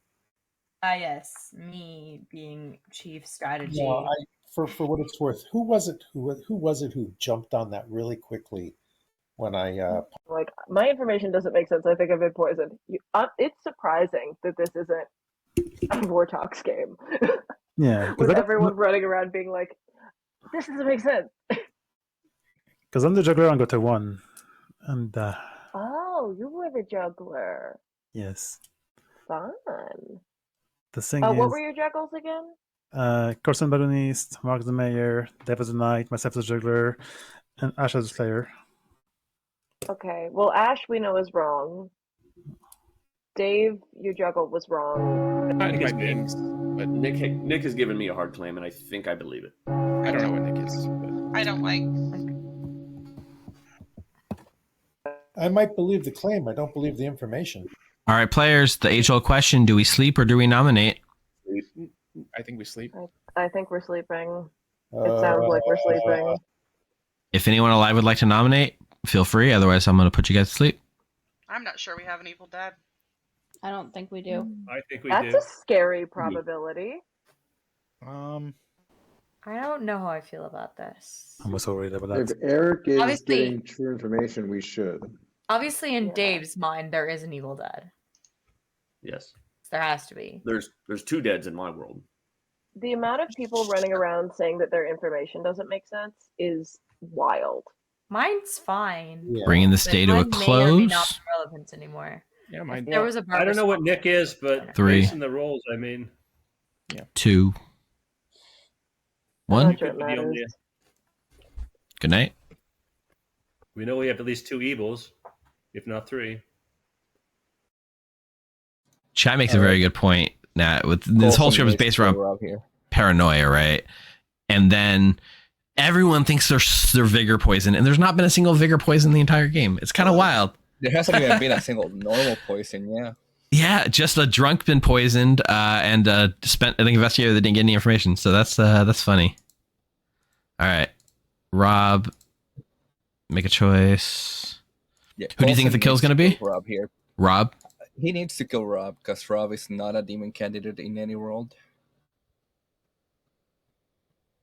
it. Yes, me being chief strategy. No, for what it's worth, who was it who jumped on that really quickly when I Like, my information doesn't make sense. I think I've been poisoned. It's surprising that this isn't a Vortox game. Yeah. With everyone running around being like, this doesn't make sense. Because I'm the juggler and got a 1. And Oh, you were the juggler. yes. Fun. The thing What is, were your juggles again? Corson Balloonist, Mark the Mayor, Dave as the Knight, myself as the Juggler, and Ash as the Slayer. Okay, well, Ash we know is wrong. Dave, your juggle was wrong. I think it's Nick's, but Nick has given me a hard claim, and I think I believe it. I don't know what Nick is. But... I don't like. I might believe the claim. I don't believe the information. All right, players, the age-old question, do we sleep or do we nominate? I think we sleep. I think we're sleeping. It sounds like we're sleeping. If anyone alive would like to nominate, feel free. Otherwise, I'm going to put you guys to sleep. I'm not sure we have an evil dad. I don't think we do. I think we That's do. a scary probability. I don't know how I feel about this. I'm also worried about If that. Eric is Obviously- getting true information, we should. Obviously, in Yeah. Dave's mind, there is an evil dad. Yes. There has to be. There's 2 deads in my world. The amount of people running around saying that their information doesn't make sense is wild. Mine's fine. Yeah. Bringing this But day to a mine may or may not close. be relevant anymore. Yeah, mine. There was a I don't know what barber Nick is, but 3. based on the rolls, I mean, 2. I'm 1. not sure it could be the only- matters. Good night. we know we have at least 2 evils, if not 3. Chat makes a very good point, Nat. With this whole script is based around Rob here. paranoia, right? And then everyone thinks they're vigor poison, and there's not been a single vigor poison in the entire game. It's kind of wild. There hasn't even been a single normal poison, yeah. Yeah, just a drunk been poisoned, and spent an investigator that didn't get any information. So that's funny. All right, Rob, make a choice. Yeah, Who do you think the kill's Coulson gonna needs to be? kill Rob here. Rob. He needs to kill Rob because Rob is not a demon candidate in any world.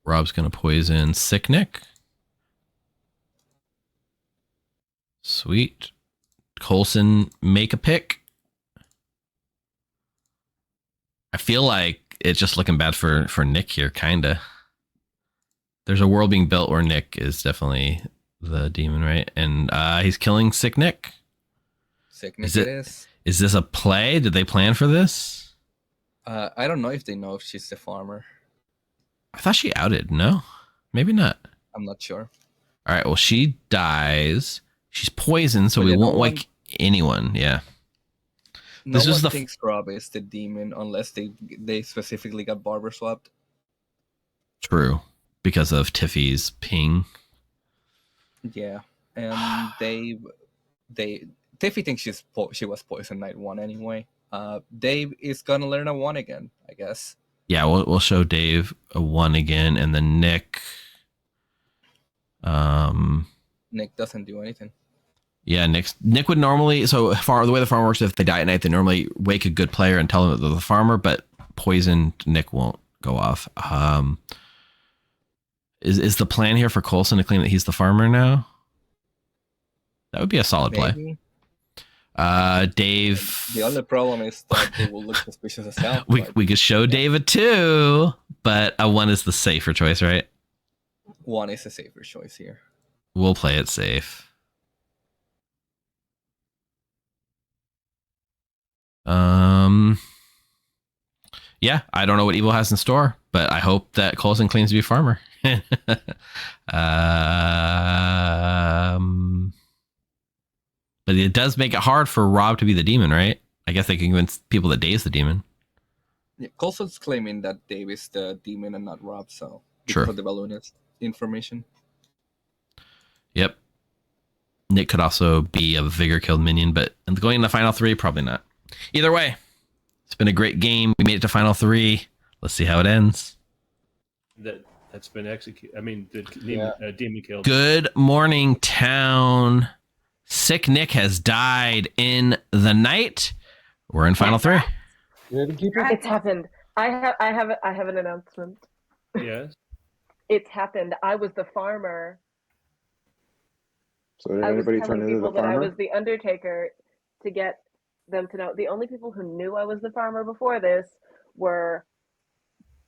Rob's gonna poison Sick Nick. Sweet. Coulson, make a pick. I feel like it's just looking bad for Nick here, kinda. There's a world being built where Nick is definitely the demon, right? And he's killing Sick Nick. Sickness Is it- it is. Is this a play? Did they plan for this? I don't know if they know if she's the farmer. I thought she outed. No, maybe not. I'm not sure. All right. Well, she dies. She's poisoned, so But we yeah, no won't one- wake anyone. Yeah. No This was one the thinks Rob is the demon unless they specifically got barber swapped. True, because of Tiffy's ping. Yeah, and Tiffy thinks she was poisoned night 1 anyway. Dave is gonna learn a 1 again, I guess. Yeah, we'll show Dave a 1 again, and then Nick. Nick doesn't do anything. Yeah, Nick would normally, so far the way the farm works, if they die at night, they normally wake a good player and tell them that they're the farmer, but poisoned Nick won't go off. Is the plan here for Coulson to claim that he's the farmer now? That would be a solid play. Maybe. Dave. The only problem is that they will look suspicious as hell. We could show Dave a 2, but a 1 is the safer choice, right? 1 is a safer choice here. We'll play it safe. Yeah, I don't know what evil has in store, but I hope that Coulson claims to be a farmer. But it does make it hard for Rob to be the demon, right? I guess they can convince people that Dave's the demon. Yeah, Coulson's claiming that Dave is the demon and not Rob, so True. for the balloonist information. Yep. Nick could also be a vigor killed minion, but going into final 3, probably not. Either way, it's been a great game. We made it to final 3. Let's see how it ends. That's been executed. I mean, the demon killed. Good morning, town. Sick Nick has died in the night. We're in final 3. It's happened. I have an announcement. Yes. It's happened. I was the farmer. So did I was anybody telling turn into people the that I farmer? was the Undertaker to get them to know. The only people who knew I was the farmer before this were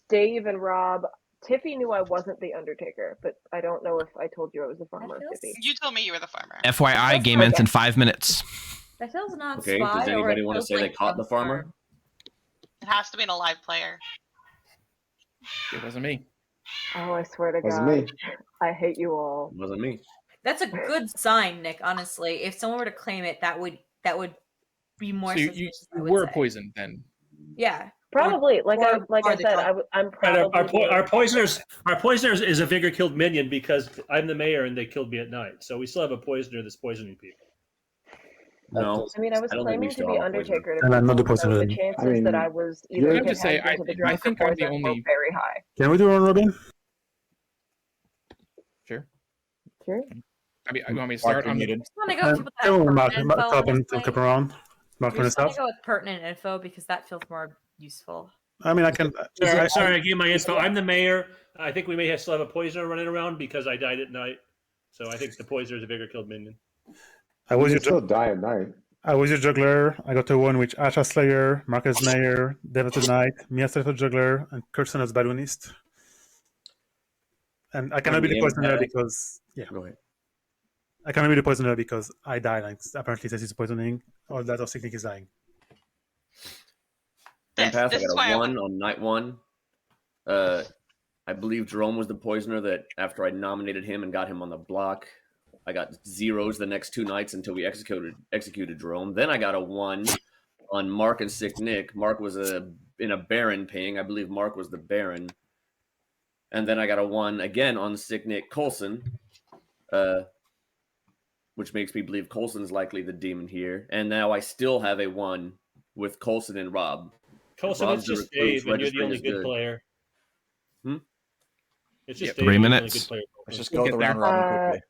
Dave and Rob. Tiffy knew I wasn't the Undertaker, but I don't know if I told you I was the farmer, Tiffy. You told me you were the farmer. FYI, game ends in 5 minutes. That feels not Okay, spy. does or anybody it want to feels say they like caught the farmer? concern. It has to be an alive player. It wasn't me. Oh, I swear to Wasn't God. me. I hate you all. It wasn't me. That's a good sign, Nick. Honestly, if someone were to claim it, that would be more. So you suspicious, I you would were say. poisoned then. Yeah. Probably, like I or the said, top. I'm And probably our poisoners is a vigor killed minion because I'm the mayor and they killed me at night. So we still have a poisoner that's poisoning people. No, I mean, I was I don't think we claiming still to be have a poisoner. Undertaker to And I'm not the people, so poisoner the then. chances I mean, that I was you're- either I get just say, heads into the I drunk or think I'm the poison were only- very high. Can we do round robin? Sure. Sure. I mean, you want me to Mark, start? you're I'm muted. I just want to go with people that have Come on, Mark. pertinent info. Top and honestly. top around. Mark, We when just want start. to go with pertinent info because that feels more useful. I mean, I can. Sorry, I gave my info. I'm the mayor. I think we may still have a poisoner running around because I died at night. So I think the poisoner is a bigger killed minion. I You was can your still die at night. I was your juggler. I got a one with Asha Slayer, Marcus Mayor, Dev the Knight, Mia Self juggler, and Kirsten as balloonist. And I cannot be the poisoner because Go ahead. I cannot be the poisoner because I died. And apparently, this is poisoning. Or that or Cyclic is dying. Empath, this I is got why a I 1 on night 1. I believe Jerome was the poisoner that after I nominated him and got him on the block, I got 0s the next 2 nights until we executed Jerome. Then I got a 1 on Mark and Sick Nick. Mark was in a Baron ping. I believe Mark was the Baron. And then I got a 1 again on Sick Nick Coulson, which makes me believe Coulson's likely the demon here. And now I still have a 1 with Coulson and Rob. Coulson, Rob's it's just the recluse, Dave, and you're the registering only is good good. player. Hmm? It's just Yep. Dave, 3 you're the only minutes. good player. Let's just We'll go get the there. round robin quickly.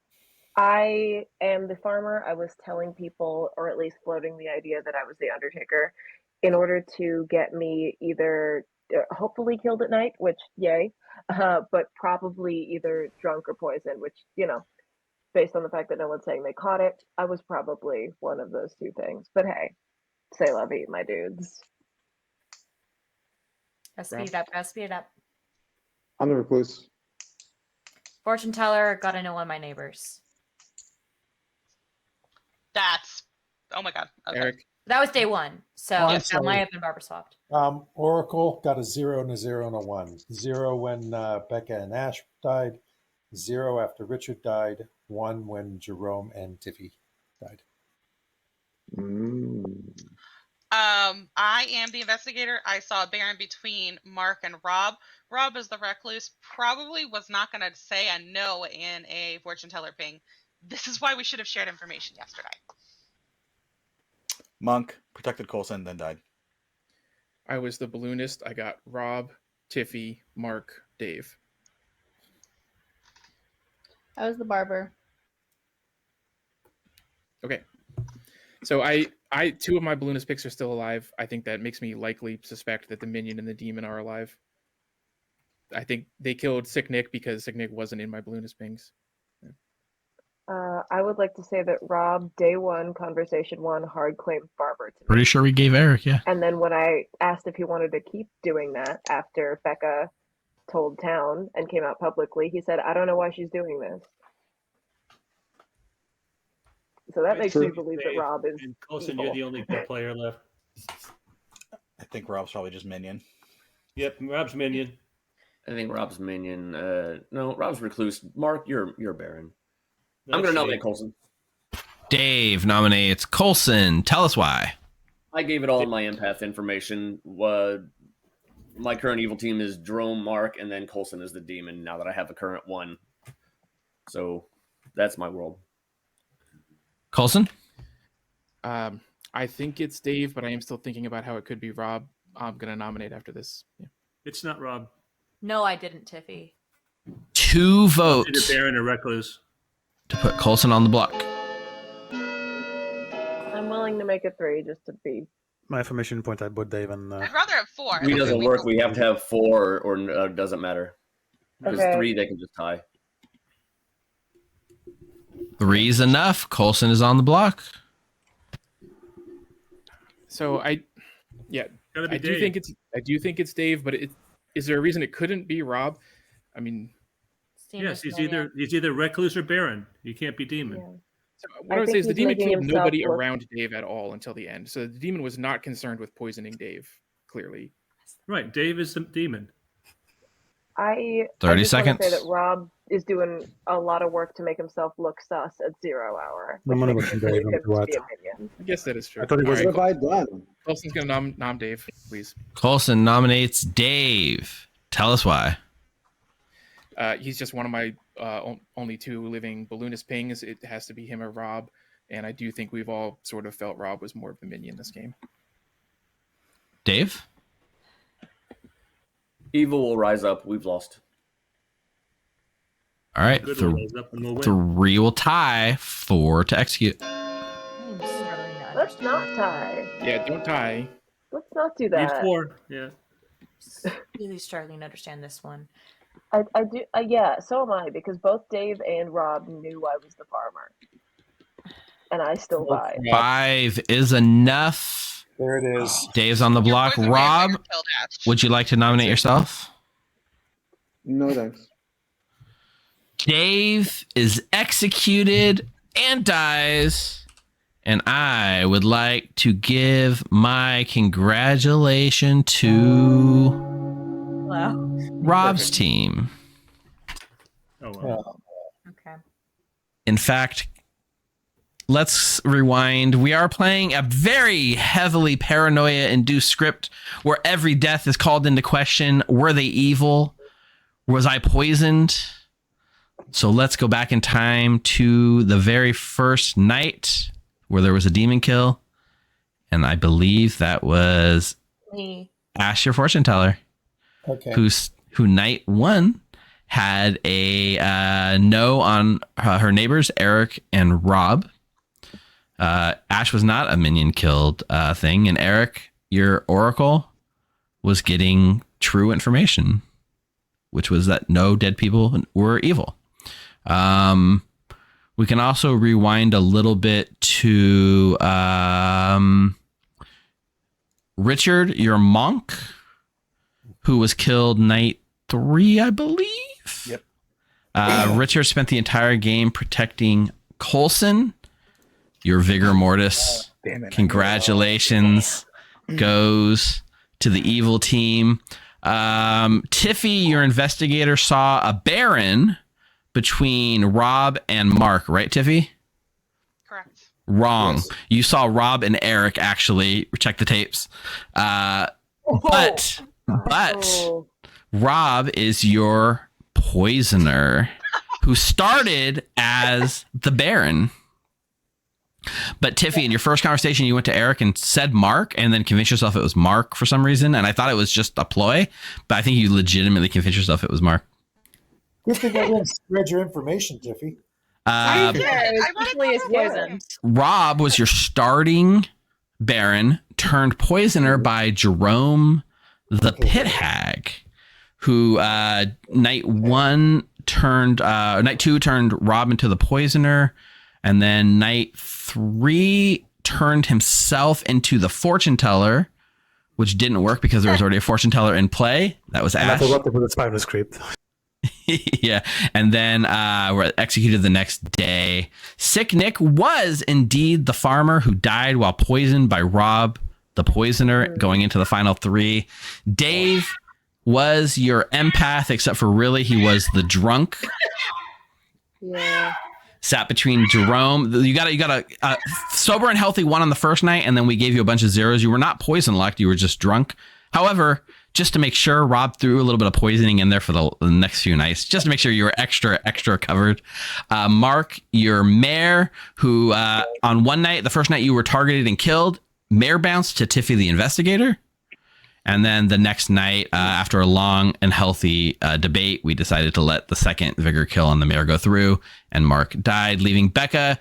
I am the farmer. I was telling people, or at least floating the idea that I was the Undertaker, in order to get me either hopefully killed at night, which yay, but probably either drunk or poisoned, which, you know, based on the fact that no one's saying they caught it, I was probably one of those two things. But hey, say la vie, my dudes. Gotta speed it up. Gotta speed it up. I'm the recluse. Fortune teller. Gotta know one of my neighbors. That's oh my god. Okay. Eric. That was day 1, so I'm that sorry. might have been Barbara swapped. Oracle got a 0 and a 0 and a 1. 0 when Becca and Ash died. 0 after Richard died. 1 when Jerome and Tiffy died. I am the investigator. I saw a Baron between Mark and Rob. Rob is the recluse. Probably was not going to say a no in a fortune teller ping. This is why we should have shared information yesterday. Monk protected Coulson, then died. I was the balloonist. I got Rob, Tiffy, Mark, Dave. I was the barber. Okay. So I 2 of my balloonist picks are still alive. I think that makes me likely suspect that the minion and the demon are alive. I think they killed Sick Nick because Sick Nick wasn't in my balloonist pings. I would like to say that Rob, day 1, conversation 1, hard claimed Barber to me. Pretty sure we gave Eric, yeah. And then when I asked if he wanted to keep doing that after Becca told town and came out publicly, he said, I don't know why she's doing this. So that makes me believe that Rob is And Coulson, evil. you're the only good player left. I think Rob's probably just minion. Yep, Rob's minion. I think Rob's minion. No, Rob's recluse. Mark, you're Baron. I'm That's going to nominate Dave. Coulson. Dave nominates Coulson. Tell us why. I gave it all in my empath information. My current evil team is Jerome, Mark, and then Coulson is the demon now that I have a current 1. So that's my world. Coulson? I think it's Dave, but I am still thinking about how it could be Rob. I'm going to nominate after this. Yeah. It's not Rob. No, I didn't, Tiffy. 2 Either votes Baron or Recluse. to put Coulson on the block. I'm willing to make it 3 just to be. My information point at both Dave and. I'd rather have 4. If it doesn't work, we have to have 4 or it doesn't matter. Because Okay. 3, they can just tie. 3's enough. Coulson is on the block. So I Gotta be do Dave. think it's Dave, but is there a reason it couldn't be Rob? I mean, Yes, he's either Recluse or Baron. You can't be demon. Yeah. so what I would think say is the he's demon making killed himself nobody look- around Dave at all until the end. So the demon was not concerned with poisoning Dave, clearly. Right, Dave is the demon. I 30 just want to say seconds. that Rob is doing a lot of work to make himself look sus at 0 hour. No, which I'm makes gonna me vote believe Dave him on to what? be a minion. I guess that is true. I thought it was. What have I done? Coulson's going to nom Dave, please. Coulson nominates Dave. Tell us why. He's just one of my only 2 living balloonist pings. It has to be him or Rob. and I do think we've all sort of felt Rob was more of a minion this game. Dave? Evil will rise up. We've lost. All right. Good will rise up and we'll win. 3 will tie, 4 to execute. Let's not tie. Yeah, don't tie. Let's not do Need that. 4. Yeah. Really struggling to understand this one. I do. Yeah, so am I, because both Dave and Rob knew I was the farmer, and I still buy. 5 is enough. There it is. Dave's on the block. poison Rob, vampire killed Ash. would you like to nominate yourself? No thanks. Dave is executed and dies. And I would like to give my congratulations to Rob's team. Oh, well. Okay. In fact, let's rewind. We are playing a very heavily paranoia-induced script where every death is called into question. Were they evil? Was I poisoned? So let's go back in time to the very first night where there was a demon kill. And I believe that was Me. Ash, your fortune teller. Okay. Who night 1 had a no on her neighbors, Eric and Rob. Ash was not a minion killed thing. And Eric, your oracle, was getting true information, which was that no dead people were evil. We can also rewind a little bit to Richard, your monk, who was killed night 3, I believe. Yep. Richard spent the entire game protecting Coulson, your Vigormortis. Damn it. Congratulations goes to the evil team. Tiffy, your investigator, saw a Baron between Rob and Mark, right, Tiffy? Correct. Wrong. Yes. You saw Rob and Eric actually. Check the tapes. But Oh. Rob is your poisoner who started as the Baron. But Tiffy, in your first conversation, you went to Eric and said Mark and then convinced yourself it was Mark for some reason. And I thought it was just a ploy, but I think you legitimately convinced yourself it was Mark. Good thing I didn't spread your information, Tiffy. I did. Yeah, I read usually it is poisoned. Rob was your starting Baron turned poisoner by Jerome the Pit Hag, who night 2 turned Rob into the poisoner, and then night 3 turned himself into the fortune teller, which didn't work because there was already a fortune teller in play. That was And I Ash. forgot to put the spy in the script. Yeah, and then were executed the next day. Sick Nick was indeed the farmer who died while poisoned by Rob, the poisoner, going into the final 3. Dave was your empath, except for really he was the drunk. Yeah. Sat between Jerome. You got a sober and healthy 1 on the first night, and then we gave you a bunch of 0s. You were not poison lucked. You were just drunk. However, just to make sure, Rob threw a little bit of poisoning in there for the next few nights, just to make sure you were extra covered. Mark, your mayor, who on one night, the first night you were targeted and killed, mayor bounced to Tiffy the investigator. And then the next night, after a long and healthy debate, we decided to let the second vigor kill on the mayor go through, and Mark died, leaving Becca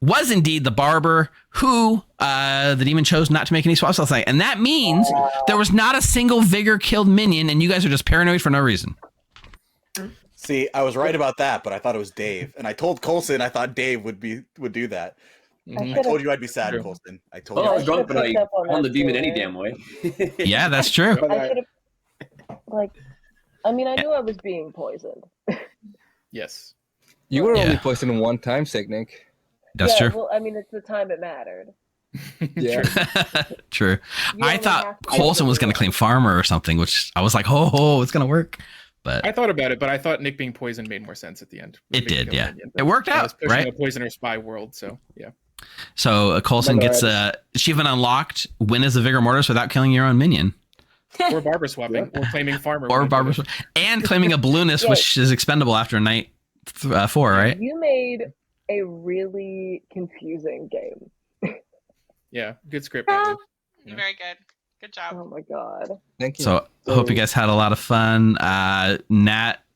was indeed the barber who the demon chose not to make any swaps last night. And that means there was not a single vigor killed minion, and you guys are just paranoid for no reason. See, I was right about that, but I thought it was Dave. And I told Coulson I thought Dave would do that. I told you I'd be sad, Coulson. I told Well, you. I was drunk, but I picked up on won the that demon too, any right? damn way. Yeah, that's true. But I should have, I knew I was being poisoned. Yes. You were only Yeah. poisoned 1 time, Signic. That's yeah, true. Well, it's the time it mattered. Yeah. True. You I only thought have to Coulson was going to claim farmer or something, which I was like, oh, it's going to work. But I thought about it, but I thought Nick being poisoned made more sense at the end. it Making did, him yeah. minion. It worked I was out, pushing right? a poisoner spy world, so yeah. So Coulson gets achievement unlocked, win as a Vigor Mortis without killing your own minion. Or barber swapping, or claiming farmer. Or when barber, finished. and claiming a balloonist, Yeah. which is expendable after night 4, right? You made a really confusing game. Yeah, good script. Natalie. Yeah. Very good. Good job. Oh my god. Thank you. So I hope you guys had a lot of fun.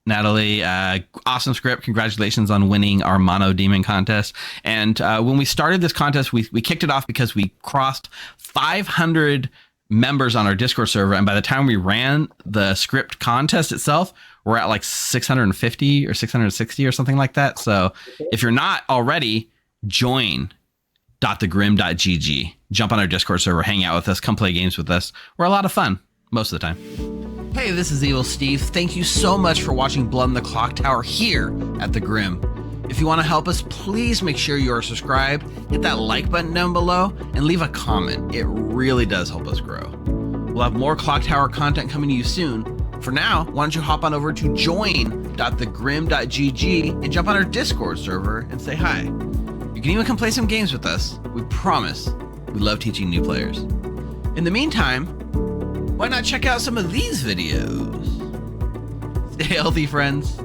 Natalie, awesome script. Congratulations on winning our Mono Demon contest. And when we started this contest, we kicked it off because we crossed 500 members on our Discord server. And by the time we ran the script contest itself, we're at like 650 or 660 or something like that. So if you're not already, join .thegrim.gg. Jump on our Discord server, hang out with us, come play games with us. We're a lot of fun most of the time. Hey, this is Evil Steve. Thank you so much for watching Blood in the Clocktower here at The Grim. If you want to help us, please make sure you are subscribed, hit that like button down below, and leave a comment. It really does help us grow. We'll have more Clocktower content coming to you soon. For now, why don't you hop on over to join.thegrim.gg and jump on our Discord server and say hi. You can even come play some games with us. We promise we love teaching new players. In the meantime, why not check out some of these videos? Stay healthy, friends.